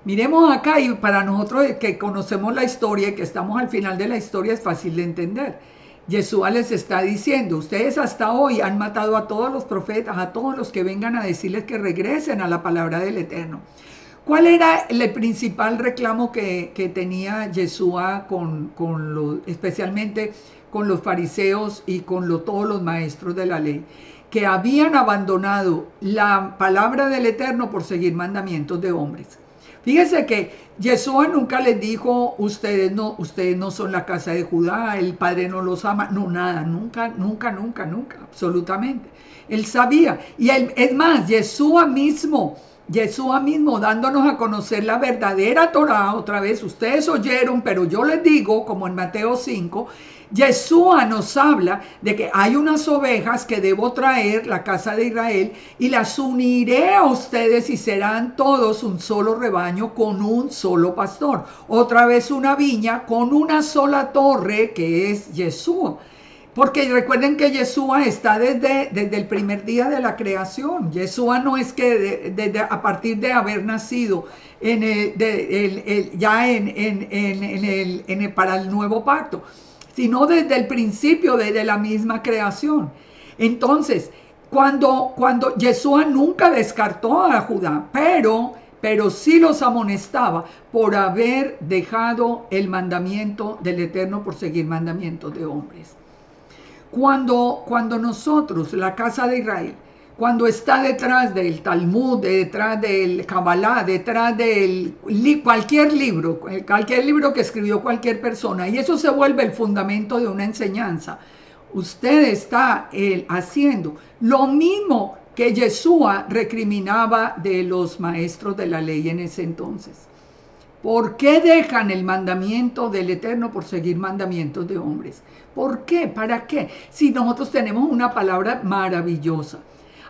Miremos acá, y para nosotros que conocemos la historia y que estamos al final de la historia es fácil de entender. Yeshua les está diciendo, ustedes hasta hoy han matado a todos los profetas, a todos los que vengan a decirles que regresen a la palabra del Eterno. ¿Cuál era el principal reclamo que tenía Yeshua especialmente con los fariseos y con todos los maestros de la ley? Que habían abandonado la palabra del Eterno por seguir mandamientos de hombres. Fíjense que Yeshua nunca les dijo, ustedes no son la casa de Judá, el Padre no los ama, no, nada, nunca, absolutamente. Él sabía, y es más, Yeshua mismo dándonos a conocer la verdadera Torá, otra vez, ustedes oyeron, pero yo les digo, como en Mateo 5, Yeshua nos habla de que hay unas ovejas que debo traer, la casa de Israel, y las uniré a ustedes y serán todos un solo rebaño con un solo pastor. Otra vez una viña con una sola torre que es Yeshua. Porque recuerden que Yeshua está desde el primer día de la creación. Yeshua no es que a partir de haber nacido para el nuevo pacto, sino desde el principio, desde la misma creación. Entonces, cuando Yeshua nunca descartó a Judá, pero sí los amonestaba por haber dejado el mandamiento del Eterno por seguir mandamientos de hombres. Cuando nosotros, la casa de Israel, cuando está detrás del Talmud, detrás del Kabbalah, detrás de cualquier libro que escribió cualquier persona, y eso se vuelve el fundamento de una enseñanza, usted está haciendo lo mismo que Yeshua recriminaba de los maestros de la ley en ese entonces. ¿Por qué dejan el mandamiento del Eterno por seguir mandamientos de hombres? ¿Por qué? ¿Para qué? Si nosotros tenemos una palabra maravillosa.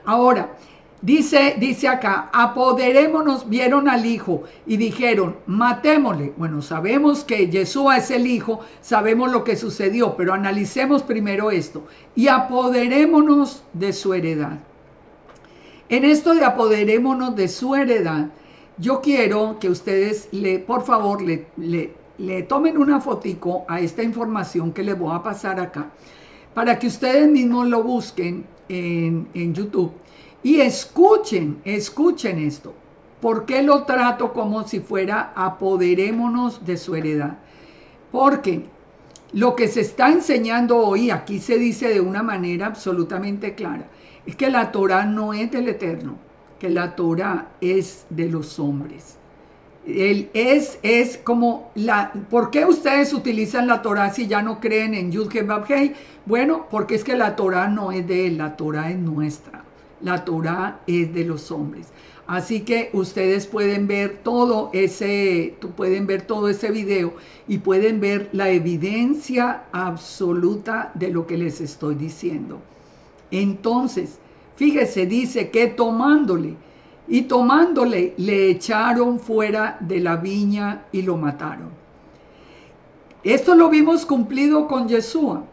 Ahora, dice acá, apoderémonos, vieron al Hijo y dijeron, matémosle. Bueno, sabemos que Yeshua es el Hijo, sabemos lo que sucedió, pero analicemos primero esto. Y apoderémonos de su heredad. En esto de apoderémonos de su heredad, yo quiero que ustedes, por favor, le tomen una fotico a esta información que les voy a pasar acá, para que ustedes mismos lo busquen en YouTube y escuchen esto. ¿Por qué lo trato como si fuera apoderémonos de su heredad? Porque Lo que se está enseñando hoy, aquí se dice de una manera absolutamente clara, es que la Torá no es del Eterno, que la Torá es de los hombres. Es como ¿por qué ustedes utilizan la Torá si ya no creen en Yud He Vav Hei? Bueno, porque es que la Torá no es de él, la Torá es nuestra. La Torá es de los hombres. Así que ustedes pueden ver todo ese video y pueden ver la evidencia absoluta de lo que les estoy diciendo. Entonces, fíjese, dice que tomándole le echaron fuera de la viña y lo mataron. Esto lo vimos cumplido con Yeshua.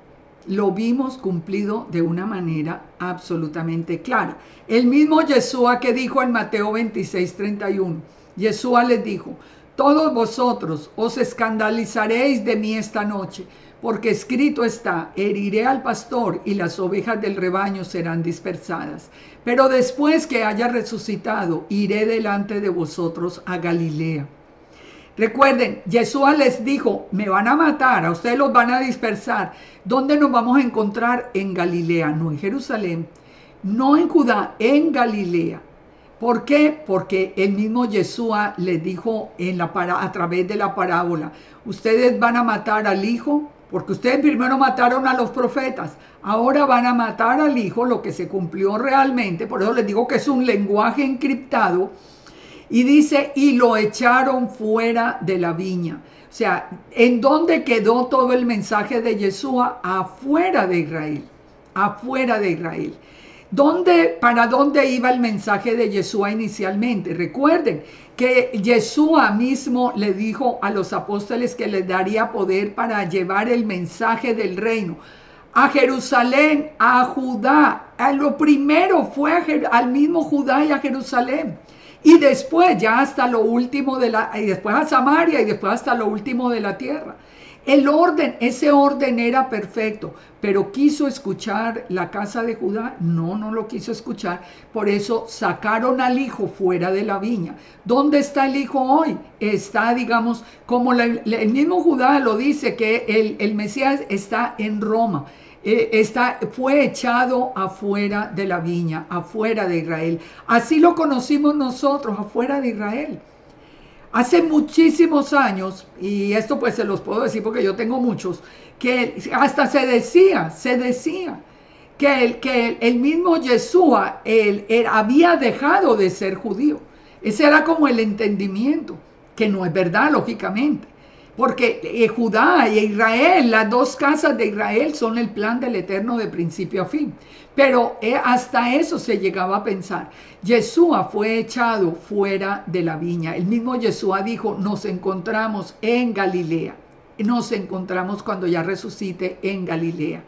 Lo vimos cumplido de una manera absolutamente clara. El mismo Yeshua que dijo en Mateo 26:31, Yeshua les dijo: todos vosotros os escandalizaréis de mí esta noche, porque escrito está: heriré al pastor y las ovejas del rebaño serán dispersadas. Pero después que haya resucitado, iré delante de vosotros a Galilea. Recuerden, Yeshua les dijo: me van a matar, a ustedes los van a dispersar. ¿Dónde nos vamos a encontrar? En Galilea, no en Jerusalén, no en Judá, en Galilea. ¿Por qué? Porque el mismo Yeshua les dijo a través de la parábola: ustedes van a matar al Hijo, porque ustedes primero mataron a los profetas, ahora van a matar al Hijo, lo que se cumplió realmente. Por eso les digo que es un lenguaje encriptado. Y dice: y lo echaron fuera de la viña. O sea, ¿en dónde quedó todo el mensaje de Yeshua? Afuera de Israel. Afuera de Israel. ¿Para dónde iba el mensaje de Yeshua inicialmente? Recuerden que Yeshua mismo le dijo a los apóstoles que les daría poder para llevar el mensaje del reino a Jerusalén, a Judá. Lo primero fue al mismo Judá y a Jerusalén. Y después ya hasta lo último y después a Samaria y después hasta lo último de la tierra. Ese orden era perfecto, pero ¿quiso escuchar la casa de Judá? No lo quiso escuchar. Por eso sacaron al Hijo fuera de la viña. ¿Dónde está el Hijo hoy? Está, digamos, como el mismo Judá lo dice, que el Mesías está en Roma. Fue echado afuera de la viña, afuera de Israel. Así lo conocimos nosotros, afuera de Israel. Hace muchísimos años, y esto pues se los puedo decir porque yo tengo muchos, que hasta se decía que el mismo Yeshua él había dejado de ser judío. Ese era como el entendimiento, que no es verdad, lógicamente. Porque Judá e Israel, las dos casas de Israel, son el plan del Eterno de principio a fin. Pero hasta eso se llegaba a pensar. Yeshua fue echado fuera de la viña. El mismo Yeshua dijo: nos encontramos en Galilea. Nos encontramos cuando ya resucite en Galilea.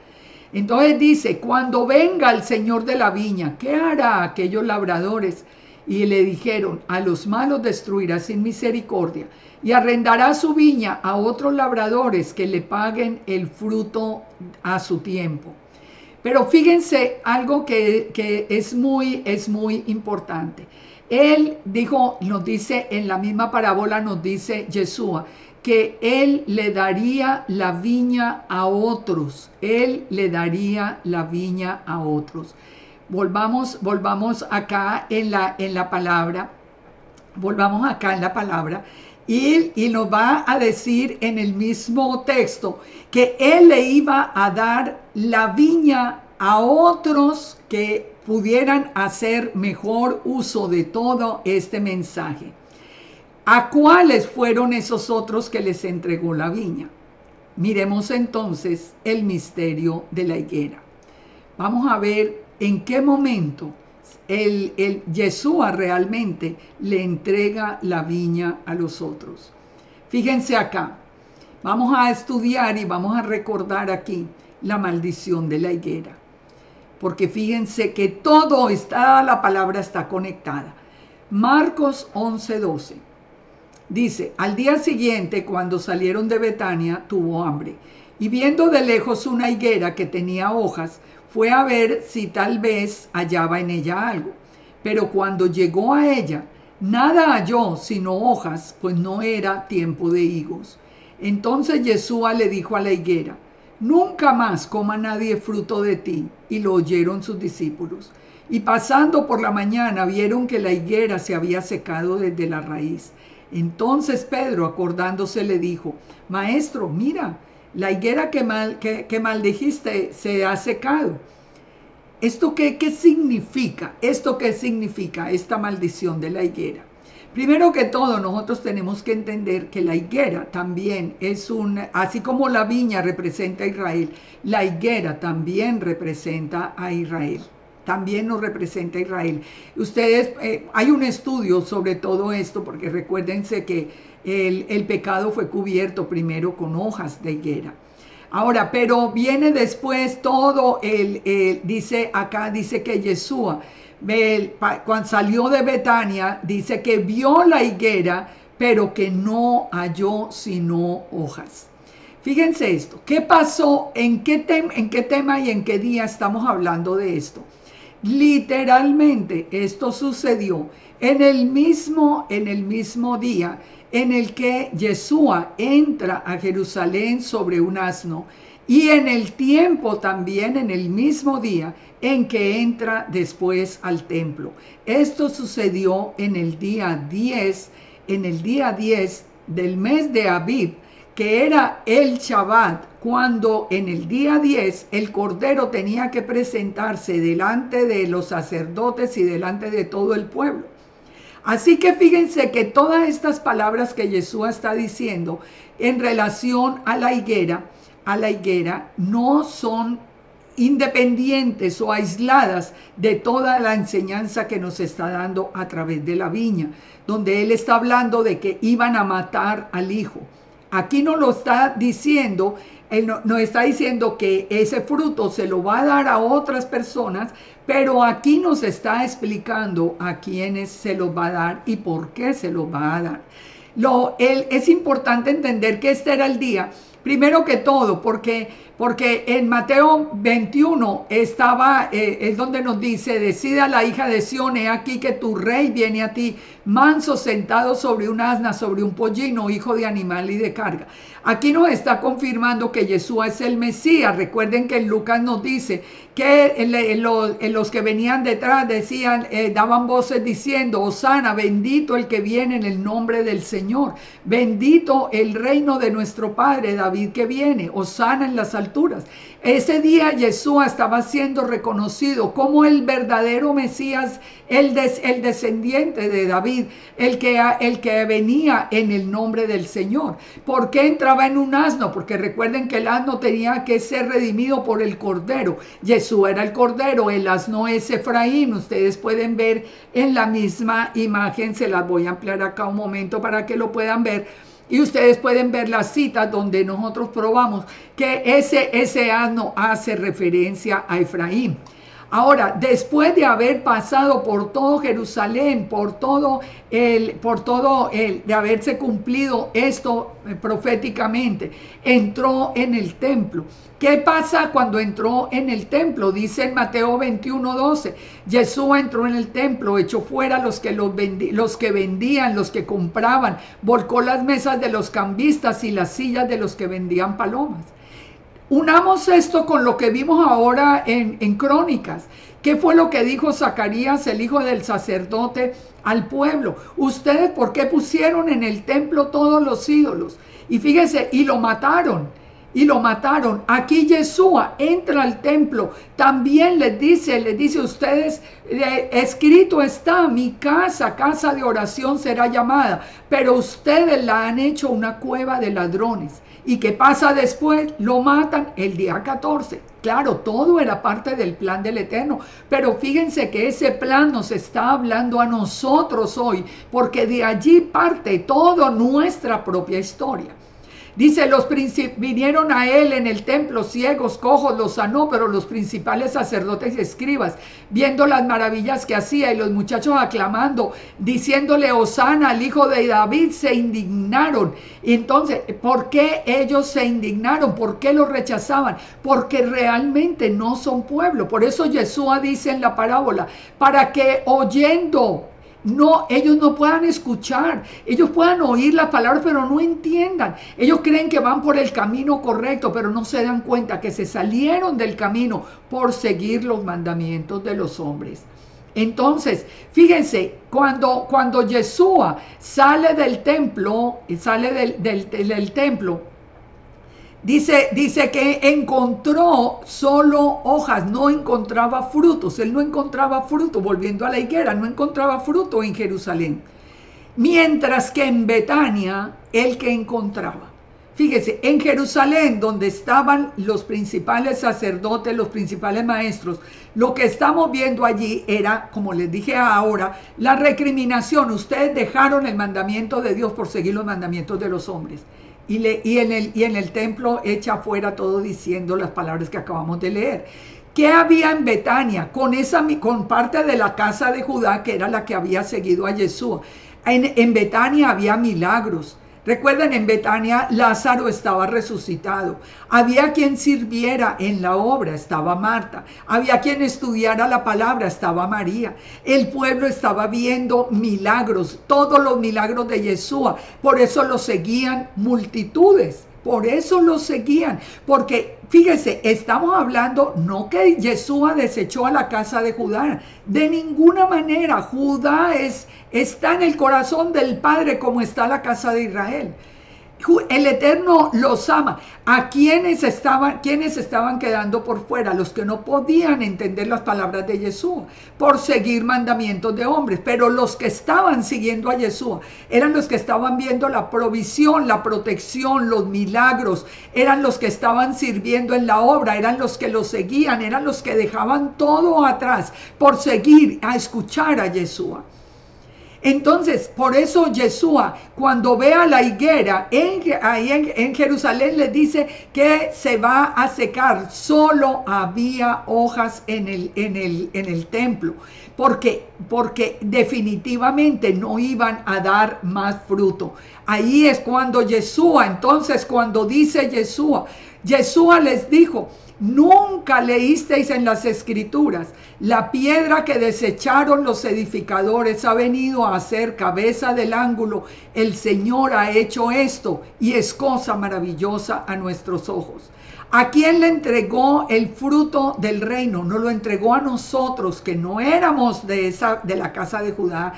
Entonces dice: cuando venga el Señor de la viña, ¿qué hará aquellos labradores? Y le dijeron: a los malos destruirá sin misericordia, y arrendará su viña a otros labradores que le paguen el fruto a su tiempo. Pero fíjense algo que es muy importante. Él dijo, nos dice en la misma parábola, nos dice Yeshua, que él le daría la viña a otros. Él le daría la viña a otros. Volvamos acá en la palabra. Volvamos acá en la palabra. Y nos va a decir en el mismo texto que él le iba a dar la viña a otros que pudieran hacer mejor uso de todo este mensaje. ¿A cuáles fueron esos otros que les entregó la viña? Miremos entonces el misterio de la higuera. Vamos a ver en qué momento el Yeshua realmente le entrega la viña a los otros. Fíjense acá, vamos a estudiar y vamos a recordar aquí la maldición de la higuera, porque fíjense que la palabra está conectada. Marcos 11:12 dice: al día siguiente, cuando salieron de Betania, tuvo hambre, y viendo de lejos una higuera que tenía hojas, fue a ver si tal vez hallaba en ella algo. Pero cuando llegó a ella, nada halló sino hojas, pues no era tiempo de higos. Entonces Yeshua le dijo a la higuera: nunca más coma nadie fruto de ti. Y lo oyeron sus discípulos. Y pasando por la mañana vieron que la higuera se había secado desde la raíz. Entonces Pedro, acordándose, le dijo: Maestro, mira, la higuera que maldijiste se ha secado. ¿Esto qué significa? ¿Esto qué significa, esta maldición de la higuera? Primero que todo, nosotros tenemos que entender que la higuera también es así como la viña representa a Israel, la higuera también representa a Israel. También nos representa a Israel. Ustedes, hay un estudio sobre todo esto, porque recuérdense que el pecado fue cubierto primero con hojas de higuera. Ahora, pero viene después todo dice que Yeshua, cuando salió de Betania, dice que vio la higuera, pero que no halló sino hojas. Fíjense esto, ¿qué pasó? ¿En qué tema y en qué día estamos hablando de esto? Literalmente esto sucedió en el mismo día en el que Yeshua entra a Jerusalén sobre un asno, y en el tiempo también, en el mismo día en que entra después al templo. Esto sucedió en el día 10 del mes de Abib, que era el Shabbat, cuando en el día 10 el Cordero tenía que presentarse delante de los sacerdotes y delante de todo el pueblo. Así que fíjense que todas estas palabras que Yeshua está diciendo en relación a la higuera no son independientes o aisladas de toda la enseñanza que nos está dando a través de la viña, donde él está hablando de que iban a matar al hijo. Aquí no lo está diciendo, él no está diciendo que ese fruto se lo va a dar a otras personas, pero aquí nos está explicando a quiénes se los va a dar y por qué se los va a dar. Es importante entender que este era el día, primero que todo, porque en Mateo 21 es donde nos dice: decida la hija de Sión, he aquí que tu rey viene a ti, manso, sentado sobre un asna, sobre un pollino, hijo de animal y de carga. Aquí nos está confirmando que Yeshua es el Mesías. Recuerden que en Lucas nos dice que los que venían detrás daban voces diciendo: Hosana, bendito el que viene en el nombre del Señor, bendito el reino de nuestro padre David que viene, Hosana en las alturas. Ese día Yeshua estaba siendo reconocido como el verdadero Mesías, el descendiente de David, el que venía en el nombre del Señor. ¿Por qué entraba en un asno? Porque recuerden que el asno tenía que ser redimido por el Cordero. Yeshua era el Cordero, el asno es Efraín. Ustedes pueden ver en la misma imagen, se las voy a ampliar acá un momento para que lo puedan ver. Y ustedes pueden ver las citas donde nosotros probamos que ese asno hace referencia a Efraín. Ahora, después de haber pasado por todo Jerusalén, de haberse cumplido esto proféticamente, entró en el templo. ¿Qué pasa cuando entró en el templo? Dice en Mateo 21:12, Yeshua entró en el templo, echó fuera los que vendían, los que compraban, volcó las mesas de los cambistas y las sillas de los que vendían palomas. Unamos esto con lo que vimos ahora en Crónicas. ¿Qué fue lo que dijo Zacarías, el hijo del sacerdote, al pueblo? Ustedes, ¿por qué pusieron en el templo todos los ídolos? Y fíjense, y lo mataron. Aquí Yeshua entra al templo, también les dice ustedes, escrito está: mi casa de oración será llamada, pero ustedes la han hecho una cueva de ladrones. ¿Y qué pasa después? Lo matan el día 14. Claro, todo era parte del plan del Eterno, pero fíjense que ese plan nos está hablando a nosotros hoy, porque de allí parte toda nuestra propia historia. Dice: vinieron a él en el templo ciegos, cojos, los sanó, pero los principales sacerdotes y escribas, viendo las maravillas que hacía y los muchachos aclamando, diciéndole Hosana al hijo de David, se indignaron. Y entonces, ¿por qué ellos se indignaron? ¿Por qué los rechazaban? Porque realmente no son pueblo. Por eso Yeshua dice en la parábola: para que oyendo no, ellos no puedan escuchar, ellos puedan oír las palabras, pero no entiendan. Ellos creen que van por el camino correcto, pero no se dan cuenta que se salieron del camino por seguir los mandamientos de los hombres. Entonces, fíjense, cuando Yeshua sale del templo, del templo, dice que encontró solo hojas, no encontraba frutos. Él no encontraba fruto, volviendo a la higuera, no encontraba fruto en Jerusalén. Mientras que en Betania, el que encontraba. Fíjese, en Jerusalén, donde estaban los principales sacerdotes, los principales maestros, lo que estamos viendo allí era, como les dije ahora, la recriminación. Ustedes dejaron el mandamiento de Dios por seguir los mandamientos de los hombres. Y en el templo echa fuera todo diciendo las palabras que acabamos de leer. ¿Qué había en Betania? Con parte de la casa de Judá, que era la que había seguido a Yeshua. En Betania había milagros. Recuerden, en Betania Lázaro estaba resucitado. Había quien sirviera en la obra, estaba Marta. Había quien estudiara la palabra, estaba María. El pueblo estaba viendo milagros, todos los milagros de Yeshua. Por eso lo seguían multitudes. Por eso lo seguían, porque fíjese, estamos hablando no que Yeshua desechó a la casa de Judá, de ninguna manera. Judá está en el corazón del Padre como está la casa de Israel. El Eterno los ama. ¿A quiénes estaban quedando por fuera? Los que no podían entender las palabras de Yeshua por seguir mandamientos de hombres. Pero los que estaban siguiendo a Yeshua eran los que estaban viendo la provisión, la protección, los milagros. Eran los que estaban sirviendo en la obra, eran los que lo seguían, eran los que dejaban todo atrás por seguir a escuchar a Yeshua. Entonces, por eso Yeshua, cuando ve a la higuera ahí en Jerusalén, les dice que se va a secar. Solo había hojas en el templo, porque definitivamente no iban a dar más fruto. Ahí es cuando Yeshua, entonces cuando dice Yeshua les dijo: nunca leísteis en las escrituras, la piedra que desecharon los edificadores ha venido a ser cabeza del ángulo. El Señor ha hecho esto y es cosa maravillosa a nuestros ojos. ¿A quién le entregó el fruto del reino? Nos lo entregó a nosotros, que no éramos de la casa de Judá,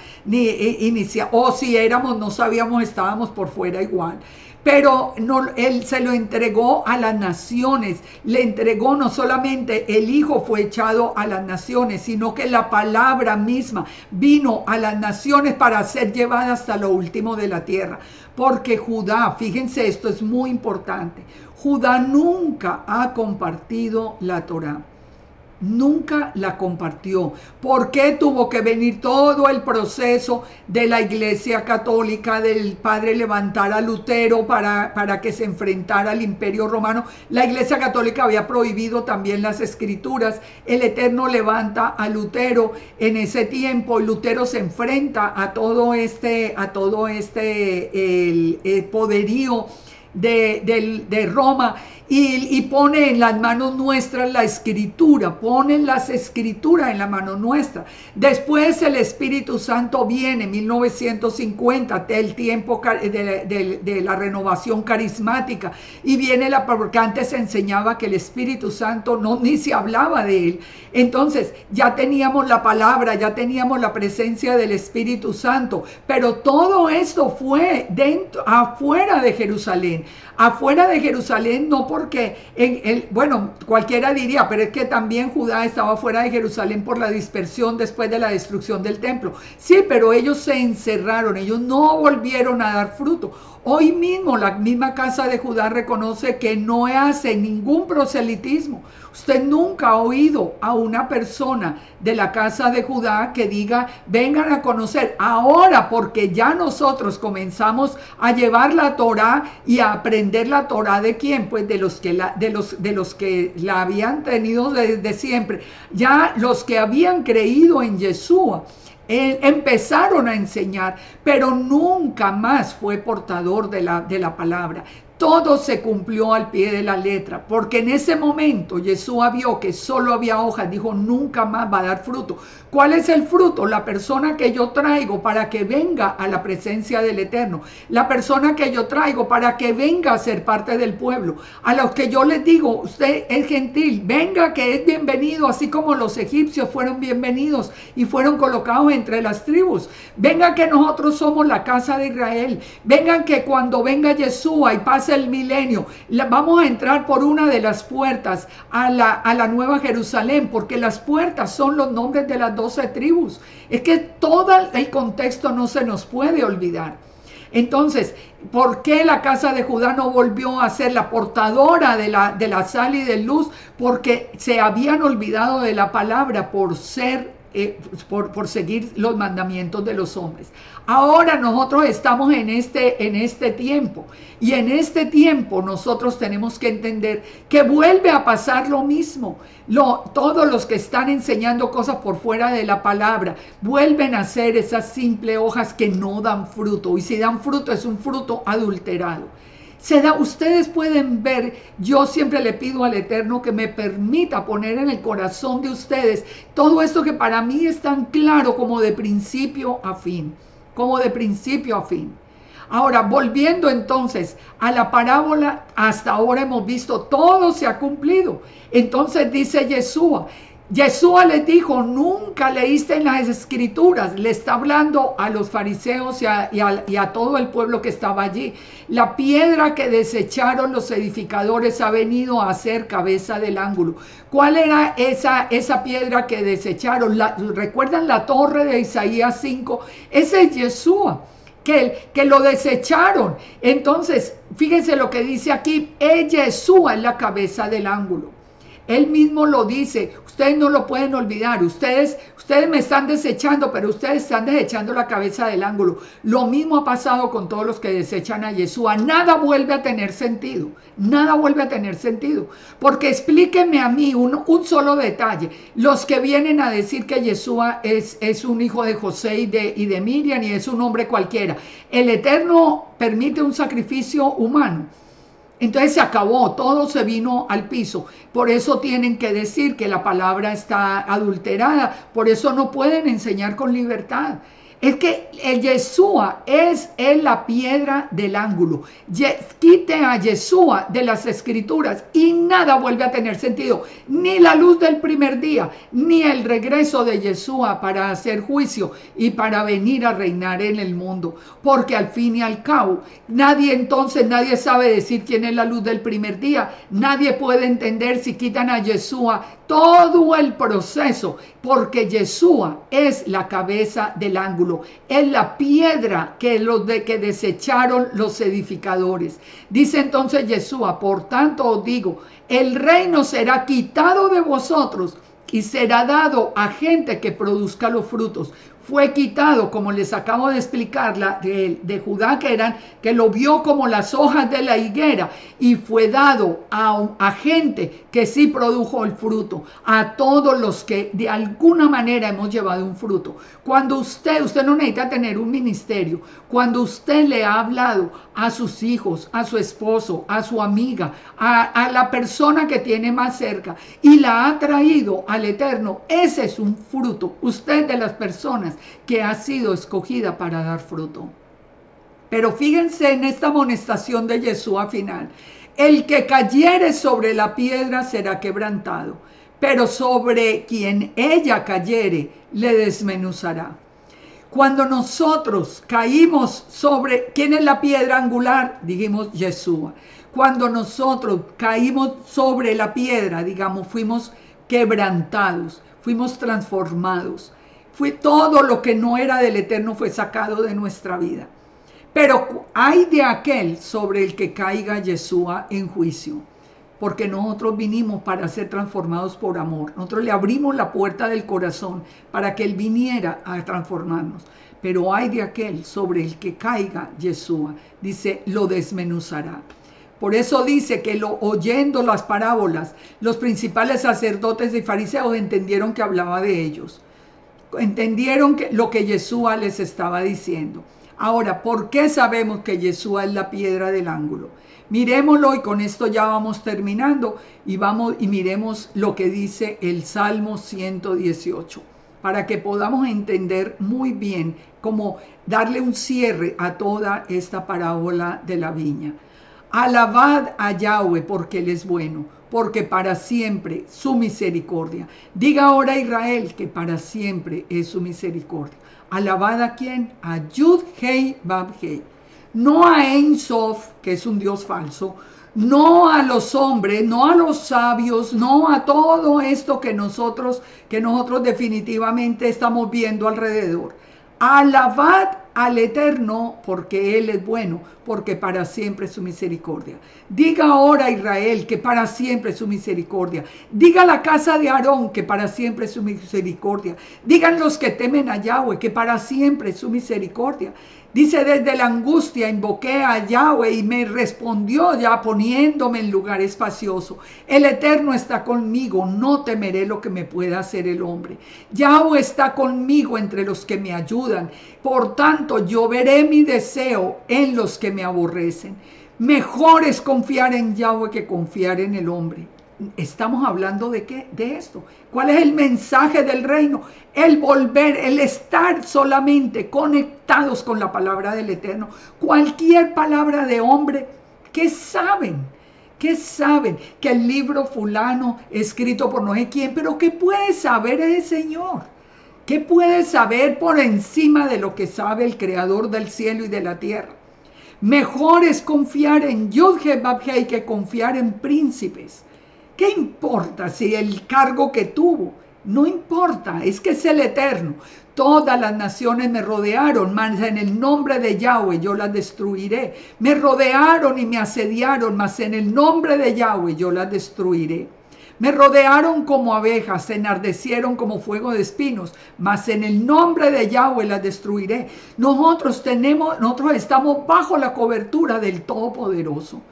o si éramos, no sabíamos, estábamos por fuera igual. Pero no, él se lo entregó a las naciones. Le entregó, no solamente el Hijo fue echado a las naciones, sino que la palabra misma vino a las naciones para ser llevada hasta lo último de la tierra. Porque Judá, fíjense, esto es muy importante, Judá nunca ha compartido la Torá. Nunca la compartió. ¿Por qué tuvo que venir todo el proceso de la Iglesia Católica, del padre levantar a Lutero para que se enfrentara al Imperio Romano? La Iglesia Católica había prohibido también las escrituras. El Eterno levanta a Lutero. En ese tiempo Lutero se enfrenta a todo este poderío de Roma, y pone en las manos nuestras la escritura, ponen las escrituras en la mano nuestra. Después el Espíritu Santo viene, 1950, el tiempo de la renovación carismática, y viene porque antes se enseñaba que el Espíritu Santo ni se hablaba de él. Entonces ya teníamos la palabra, ya teníamos la presencia del Espíritu Santo, pero todo esto fue afuera de Jerusalén. Afuera de Jerusalén, no porque, bueno, cualquiera diría, pero es que también Judá estaba fuera de Jerusalén por la dispersión después de la destrucción del templo. Sí, pero ellos se encerraron, ellos no volvieron a dar fruto. Hoy mismo la misma casa de Judá reconoce que no hace ningún proselitismo. Usted nunca ha oído a una persona de la casa de Judá que diga: vengan a conocer. Ahora, porque ya nosotros comenzamos a llevar la Torá y a aprender la Torá, ¿de quién? Pues de los que la habían tenido desde siempre. Ya los que habían creído en Yeshua empezaron a enseñar, pero nunca más fue portador de la palabra. todo se cumplió al pie de la letra, porque en ese momento Yeshua vio que solo había hojas, dijo, nunca más va a dar fruto. ¿Cuál es el fruto? La persona que yo traigo para que venga a la presencia del Eterno, la persona que yo traigo para que venga a ser parte del pueblo, a los que yo les digo, usted es gentil, venga que es bienvenido, así como los egipcios fueron bienvenidos y fueron colocados entre las tribus. Venga que nosotros somos la casa de Israel, vengan que cuando venga Yeshua y pase el milenio, vamos a entrar por una de las puertas a la Nueva Jerusalén, porque las puertas son los nombres de las 12 tribus. Es que todo el contexto no se nos puede olvidar. Entonces, ¿por qué la casa de Judá no volvió a ser la portadora de la sal y de luz? Porque se habían olvidado de la palabra por seguir los mandamientos de los hombres. Ahora nosotros estamos en este tiempo, y en este tiempo nosotros tenemos que entender que vuelve a pasar lo mismo. Todos los que están enseñando cosas por fuera de la palabra vuelven a ser esas simples hojas que no dan fruto, y si dan fruto es un fruto adulterado. Ustedes pueden ver, yo siempre le pido al Eterno que me permita poner en el corazón de ustedes todo esto que para mí es tan claro como de principio a fin, como de principio a fin. Ahora, volviendo entonces a la parábola, hasta ahora hemos visto, todo se ha cumplido. Entonces dice Yeshua les dijo, nunca leíste en las escrituras, le está hablando a los fariseos y a todo el pueblo que estaba allí. La piedra que desecharon los edificadores ha venido a ser cabeza del ángulo. ¿Cuál era esa piedra que desecharon? ¿Recuerdan la torre de Isaías 5? Ese es Yeshua. Que lo desecharon. Entonces, fíjense lo que dice aquí, Yeshua es la cabeza del ángulo. Él mismo lo dice, ustedes no lo pueden olvidar, ustedes me están desechando, pero ustedes están desechando la cabeza del ángulo. Lo mismo ha pasado con todos los que desechan a Yeshua. Nada vuelve a tener sentido, nada vuelve a tener sentido. Porque explíquenme a mí un solo detalle. Los que vienen a decir que Yeshua es un hijo de José y de Miriam y es un hombre cualquiera. El Eterno permite un sacrificio humano. Entonces se acabó, todo se vino al piso. Por eso tienen que decir que la palabra está adulterada. Por eso no pueden enseñar con libertad. Es que el Yeshua es la piedra del ángulo. Quite a Yeshua de las escrituras y nada vuelve a tener sentido. Ni la luz del primer día, ni el regreso de Yeshua para hacer juicio y para venir a reinar en el mundo. Porque al fin y al cabo, nadie sabe decir quién es la luz del primer día. Nadie puede entender si quitan a Yeshua todo el proceso, porque Yeshua es la cabeza del ángulo, es la piedra que desecharon los edificadores. Dice entonces Yeshua, por tanto os digo, el reino será quitado de vosotros y será dado a gente que produzca los frutos. Fue quitado, como les acabo de explicar, de Judá, que lo vio como las hojas de la higuera, y fue dado a gente que sí produjo el fruto, a todos los que de alguna manera hemos llevado un fruto. Cuando usted no necesita tener un ministerio, cuando usted le ha hablado a sus hijos, a su esposo, a su amiga, a la persona que tiene más cerca y la ha traído al Eterno, ese es un fruto. Usted de las personas que ha sido escogida para dar fruto. Pero fíjense en esta amonestación de Yeshua final. El que cayere sobre la piedra será quebrantado, pero sobre quien ella cayere le desmenuzará. Cuando nosotros caímos sobre, ¿quién es la piedra angular? Dijimos Yeshua. Cuando nosotros caímos sobre la piedra, digamos, fuimos quebrantados, fuimos transformados. Todo lo que no era del Eterno fue sacado de nuestra vida. Pero hay de aquel sobre el que caiga Yeshua en juicio, porque nosotros vinimos para ser transformados por amor. Nosotros le abrimos la puerta del corazón para que Él viniera a transformarnos. Pero hay de aquel sobre el que caiga Yeshua, dice, lo desmenuzará. Por eso dice que oyendo las parábolas, los principales sacerdotes y fariseos entendieron que hablaba de ellos. Entendieron lo que Yeshua les estaba diciendo. Ahora, ¿por qué sabemos que Yeshua es la piedra del ángulo? Miremoslo y con esto ya vamos terminando y miremos lo que dice el Salmo 118 para que podamos entender muy bien cómo darle un cierre a toda esta parábola de la viña. Alabad a Yahweh porque Él es bueno, porque para siempre su misericordia. Diga ahora Israel que para siempre es su misericordia. ¿Alabad a quién? A Yud Hei Bab Hei. No a Ein Sof, que es un Dios falso, no a los hombres, no a los sabios, no a todo esto que nosotros definitivamente estamos viendo alrededor. Alabad al Eterno porque Él es bueno, porque para siempre es su misericordia. Diga ahora a Israel que para siempre es su misericordia. Diga a la casa de Aarón que para siempre es su misericordia. Digan los que temen a Yahweh que para siempre es su misericordia. Dice, desde la angustia invoqué a Yahweh y me respondió ya poniéndome en lugar espacioso. El Eterno está conmigo, no temeré lo que me pueda hacer el hombre. Yahweh está conmigo entre los que me ayudan. Por tanto, yo veré mi deseo en los que me aborrecen. Mejor es confiar en Yahweh que confiar en el hombre. Estamos hablando de qué? De esto. ¿Cuál es el mensaje del reino? El volver, el estar solamente conectados con la palabra del Eterno. Cualquier palabra de hombre, ¿qué saben? ¿Qué saben? Que el libro fulano escrito por no sé quién, pero ¿qué puede saber el Señor? ¿Qué puede saber por encima de lo que sabe el Creador del cielo y de la tierra? Mejor es confiar en Yud-Heh-Bab-Heh que confiar en príncipes. ¿Qué importa si el cargo que tuvo? No importa, es que es el Eterno. Todas las naciones me rodearon, mas en el nombre de Yahweh yo las destruiré. Me rodearon y me asediaron, mas en el nombre de Yahweh yo las destruiré. Me rodearon como abejas, se enardecieron como fuego de espinos, mas en el nombre de Yahweh las destruiré. Nosotros estamos bajo la cobertura del Todopoderoso.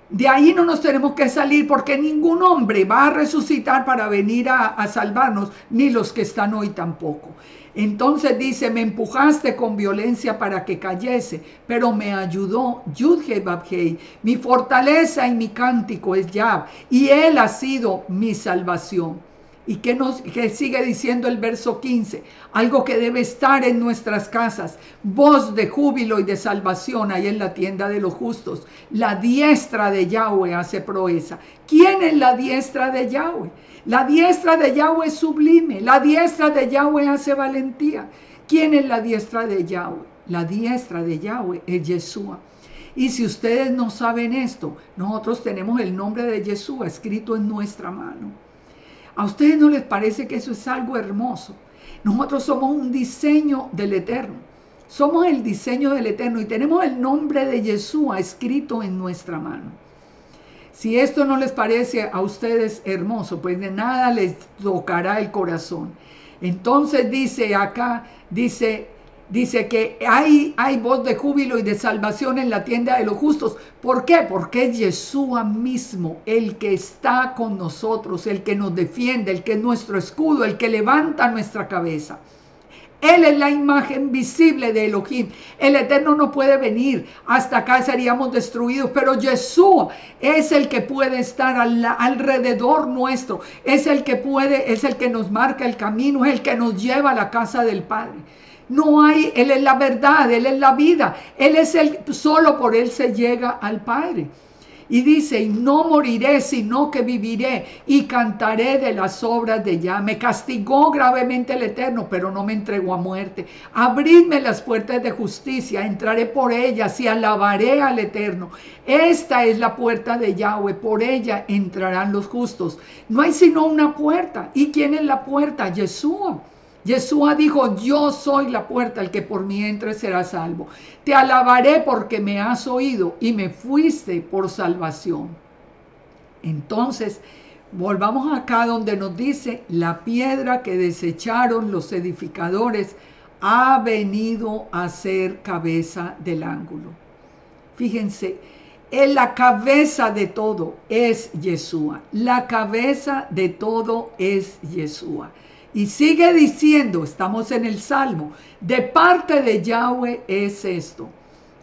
De ahí no nos tenemos que salir porque ningún hombre va a resucitar para venir a salvarnos, ni los que están hoy tampoco. Entonces dice, me empujaste con violencia para que cayese, pero me ayudó Yud-Heh-Bab-Heh. Mi fortaleza y mi cántico es Yah, y Él ha sido mi salvación. ¿Y qué sigue diciendo el verso 15? Algo que debe estar en nuestras casas. Voz de júbilo y de salvación hay en la tienda de los justos. La diestra de Yahweh hace proeza. ¿Quién es la diestra de Yahweh? La diestra de Yahweh es sublime. La diestra de Yahweh hace valentía. ¿Quién es la diestra de Yahweh? La diestra de Yahweh es Yeshua. Y si ustedes no saben esto, nosotros tenemos el nombre de Yeshua escrito en nuestra mano. ¿A ustedes no les parece que eso es algo hermoso? Nosotros somos un diseño del Eterno. Somos el diseño del Eterno y tenemos el nombre de Yeshua escrito en nuestra mano. Si esto no les parece a ustedes hermoso, pues de nada les tocará el corazón. Entonces dice acá, dice que hay voz de júbilo y de salvación en la tienda de los justos. ¿Por qué? Porque es Yeshua mismo el que está con nosotros, el que nos defiende, el que es nuestro escudo, el que levanta nuestra cabeza. Él es la imagen visible de Elohim. El Eterno no puede venir. Hasta acá seríamos destruidos. Pero Yeshua es el que puede estar alrededor nuestro. Es el que nos marca el camino. Es el que nos lleva a la casa del Padre. No hay, Él es la verdad, Él es la vida. Solo por Él se llega al Padre. Y dice, y no moriré, sino que viviré y cantaré de las obras de Yah. Me castigó gravemente el Eterno, pero no me entregó a muerte. Abridme las puertas de justicia, entraré por ellas y alabaré al Eterno. Esta es la puerta de Yahweh, por ella entrarán los justos. No hay sino una puerta. ¿Y quién es la puerta? Yeshua. Yeshua dijo, yo soy la puerta, el que por mí entre será salvo. Te alabaré porque me has oído y me fuiste por salvación. Entonces, volvamos acá donde nos dice, la piedra que desecharon los edificadores ha venido a ser cabeza del ángulo. Fíjense, la cabeza de todo es Yeshua. La cabeza de todo es Yeshua. Y sigue diciendo, estamos en el Salmo, de parte de Yahweh es esto,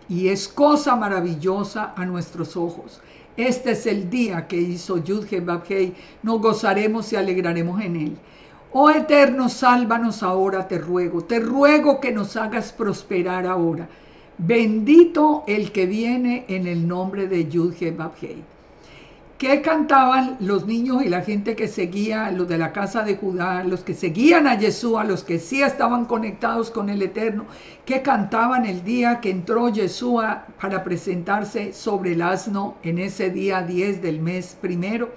y es cosa maravillosa a nuestros ojos. Este es el día que hizo Yud-Heh-Vav-Heh, nos gozaremos y alegraremos en él. Oh Eterno, sálvanos ahora, te ruego que nos hagas prosperar ahora. Bendito el que viene en el nombre de Yud-Heh-Vav-Heh. ¿Qué cantaban los niños y la gente que seguía, los de la casa de Judá, los que seguían a Yeshua, los que sí estaban conectados con el Eterno? ¿Qué cantaban el día que entró Yeshua para presentarse sobre el asno en ese día 10 del mes primero?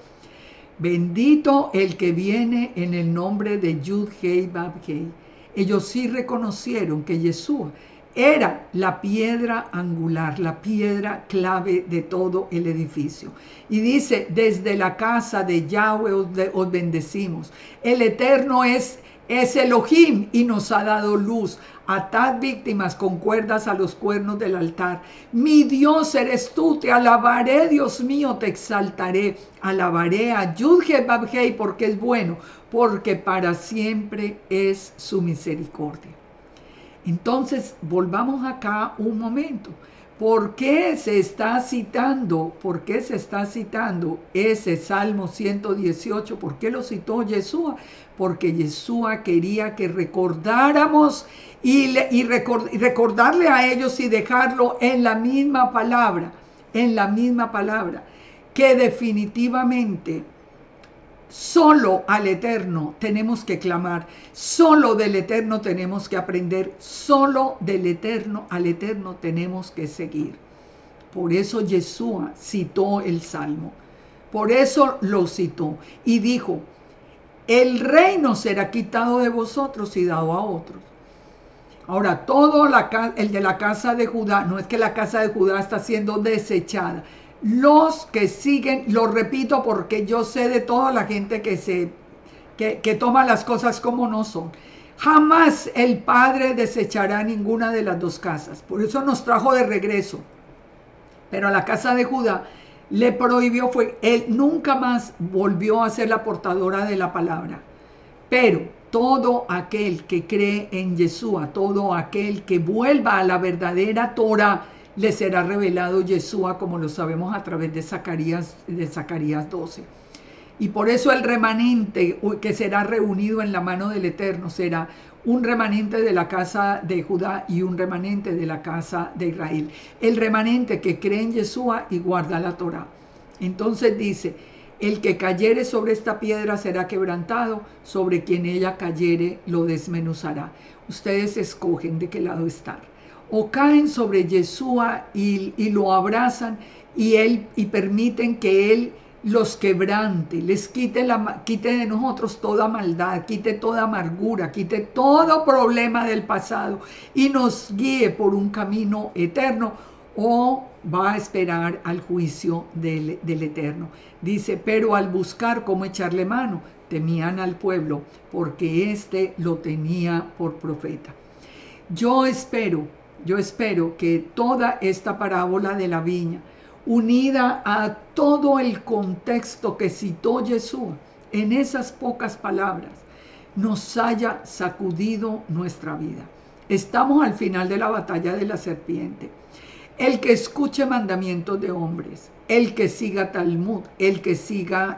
Bendito el que viene en el nombre de Yud-Heh-Vav-Heh. Ellos sí reconocieron que Yeshua era la piedra angular, la piedra clave de todo el edificio. Y dice, desde la casa de Yahweh os bendecimos. El Eterno es Elohim y nos ha dado luz. Atad víctimas con cuerdas a los cuernos del altar. Mi Dios eres tú, te alabaré, Dios mío, te exaltaré. Alabaré a Yud-Heh-Vav-Heh porque es bueno, porque para siempre es su misericordia. Entonces, volvamos acá un momento. ¿Por qué se está citando ese Salmo 118? ¿Por qué lo citó Yeshua? Porque Yeshua quería que recordáramos y recordarle a ellos y dejarlo en la misma palabra, que definitivamente solo al Eterno tenemos que clamar, solo del Eterno tenemos que aprender, solo del Eterno al Eterno tenemos que seguir. Por eso Yeshua citó el Salmo, por eso lo citó y dijo, el reino será quitado de vosotros y dado a otros. Ahora, el de la casa de Judá, no es que la casa de Judá está siendo desechada. Los que siguen, lo repito porque yo sé de toda la gente que toma las cosas como no son. Jamás el Padre desechará ninguna de las dos casas. Por eso nos trajo de regreso. Pero a la casa de Judá le prohibió, él nunca más volvió a ser la portadora de la palabra. Pero todo aquel que cree en Yeshua, todo aquel que vuelva a la verdadera Torah, le será revelado Yeshua, como lo sabemos a través de Zacarías 12. Y por eso el remanente que será reunido en la mano del Eterno será un remanente de la casa de Judá y un remanente de la casa de Israel. El remanente que cree en Yeshua y guarda la Torah. Entonces dice, el que cayere sobre esta piedra será quebrantado, sobre quien ella cayere lo desmenuzará. Ustedes escogen de qué lado estar. O caen sobre Yeshua y lo abrazan y permiten que Él los quebrante, les quite de nosotros toda maldad, quite toda amargura, quite todo problema del pasado y nos guíe por un camino eterno, o va a esperar al juicio del Eterno. Dice, pero al buscar cómo echarle mano, temían al pueblo, porque éste lo tenía por profeta. Yo espero que toda esta parábola de la viña, unida a todo el contexto que citó Yeshua en esas pocas palabras, nos haya sacudido nuestra vida. Estamos al final de la batalla de la serpiente. El que escuche mandamientos de hombres, el que siga Talmud, el que siga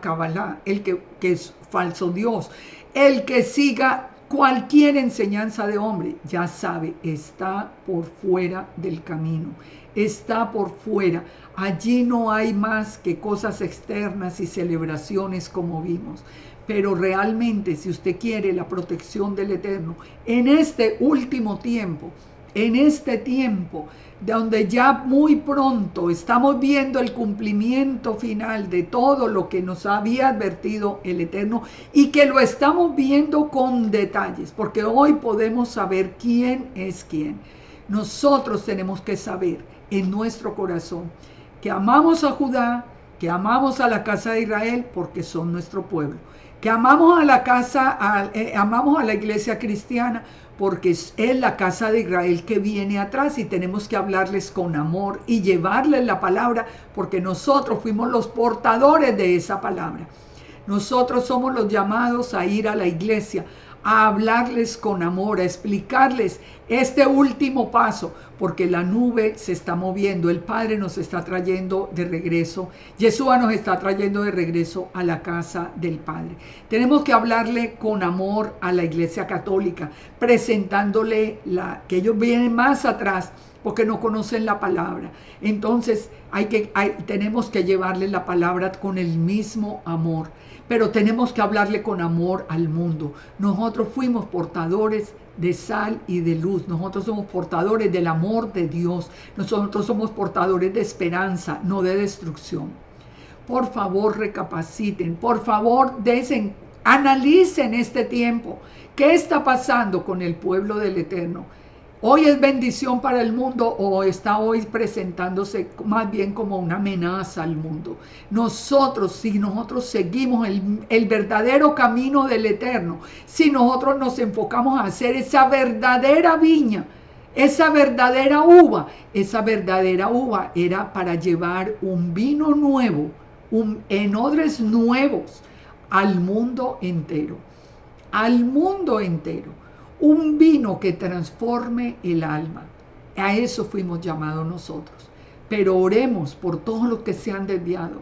Kabbalah, el que es falso Dios, el que siga cualquier enseñanza de hombre, ya sabe, está por fuera del camino, está por fuera. Allí no hay más que cosas externas y celebraciones como vimos. Pero realmente, si usted quiere la protección del Eterno, en este último tiempo, donde ya muy pronto estamos viendo el cumplimiento final de todo lo que nos había advertido el Eterno, y que lo estamos viendo con detalles, porque hoy podemos saber quién es quién. Nosotros tenemos que saber en nuestro corazón que amamos a Judá, que amamos a la casa de Israel porque son nuestro pueblo, que amamos a la iglesia cristiana porque es la casa de Israel que viene atrás, y tenemos que hablarles con amor y llevarles la palabra, porque nosotros fuimos los portadores de esa palabra. Nosotros somos los llamados a ir a la iglesia, a hablarles con amor, a explicarles este último paso, porque la nube se está moviendo, el Padre nos está trayendo de regreso, Yeshua nos está trayendo de regreso a la casa del Padre. Tenemos que hablarle con amor a la Iglesia Católica, presentándole que ellos vienen más atrás porque no conocen la palabra. Entonces tenemos que llevarle la palabra con el mismo amor, pero tenemos que hablarle con amor al mundo. Nosotros fuimos portadores de sal y de luz. Nosotros somos portadores del amor de Dios. Nosotros somos portadores de esperanza, no de destrucción. Por favor, recapaciten. Por favor, analicen este tiempo. ¿Qué está pasando con el pueblo del Eterno? ¿Hoy es bendición para el mundo o está hoy presentándose más bien como una amenaza al mundo? Si nosotros seguimos el verdadero camino del Eterno, si nosotros nos enfocamos a hacer esa verdadera viña, esa verdadera uva era para llevar un vino nuevo, en odres nuevos al mundo entero, un vino que transforme el alma. A eso fuimos llamados nosotros. Pero oremos por todos los que se han desviado.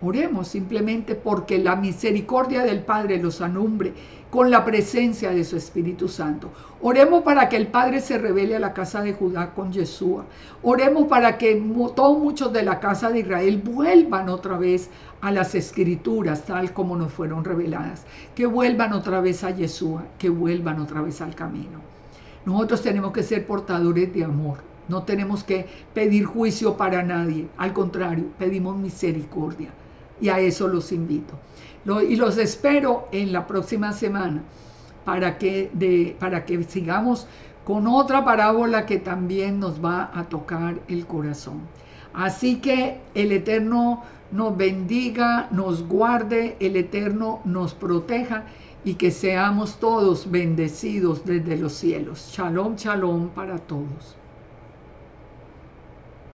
Oremos simplemente porque la misericordia del Padre los alumbre con la presencia de su Espíritu Santo. Oremos para que el Padre se revele a la casa de Judá con Yeshua. Oremos para que muchos de la casa de Israel vuelvan otra vez a las Escrituras tal como nos fueron reveladas. Que vuelvan otra vez a Yeshua, que vuelvan otra vez al camino. Nosotros tenemos que ser portadores de amor. No tenemos que pedir juicio para nadie. Al contrario, pedimos misericordia. Y a eso los invito. Y los espero en la próxima semana para que sigamos con otra parábola que también nos va a tocar el corazón. Así que el Eterno nos bendiga, nos guarde, el Eterno nos proteja y que seamos todos bendecidos desde los cielos. Shalom, shalom para todos.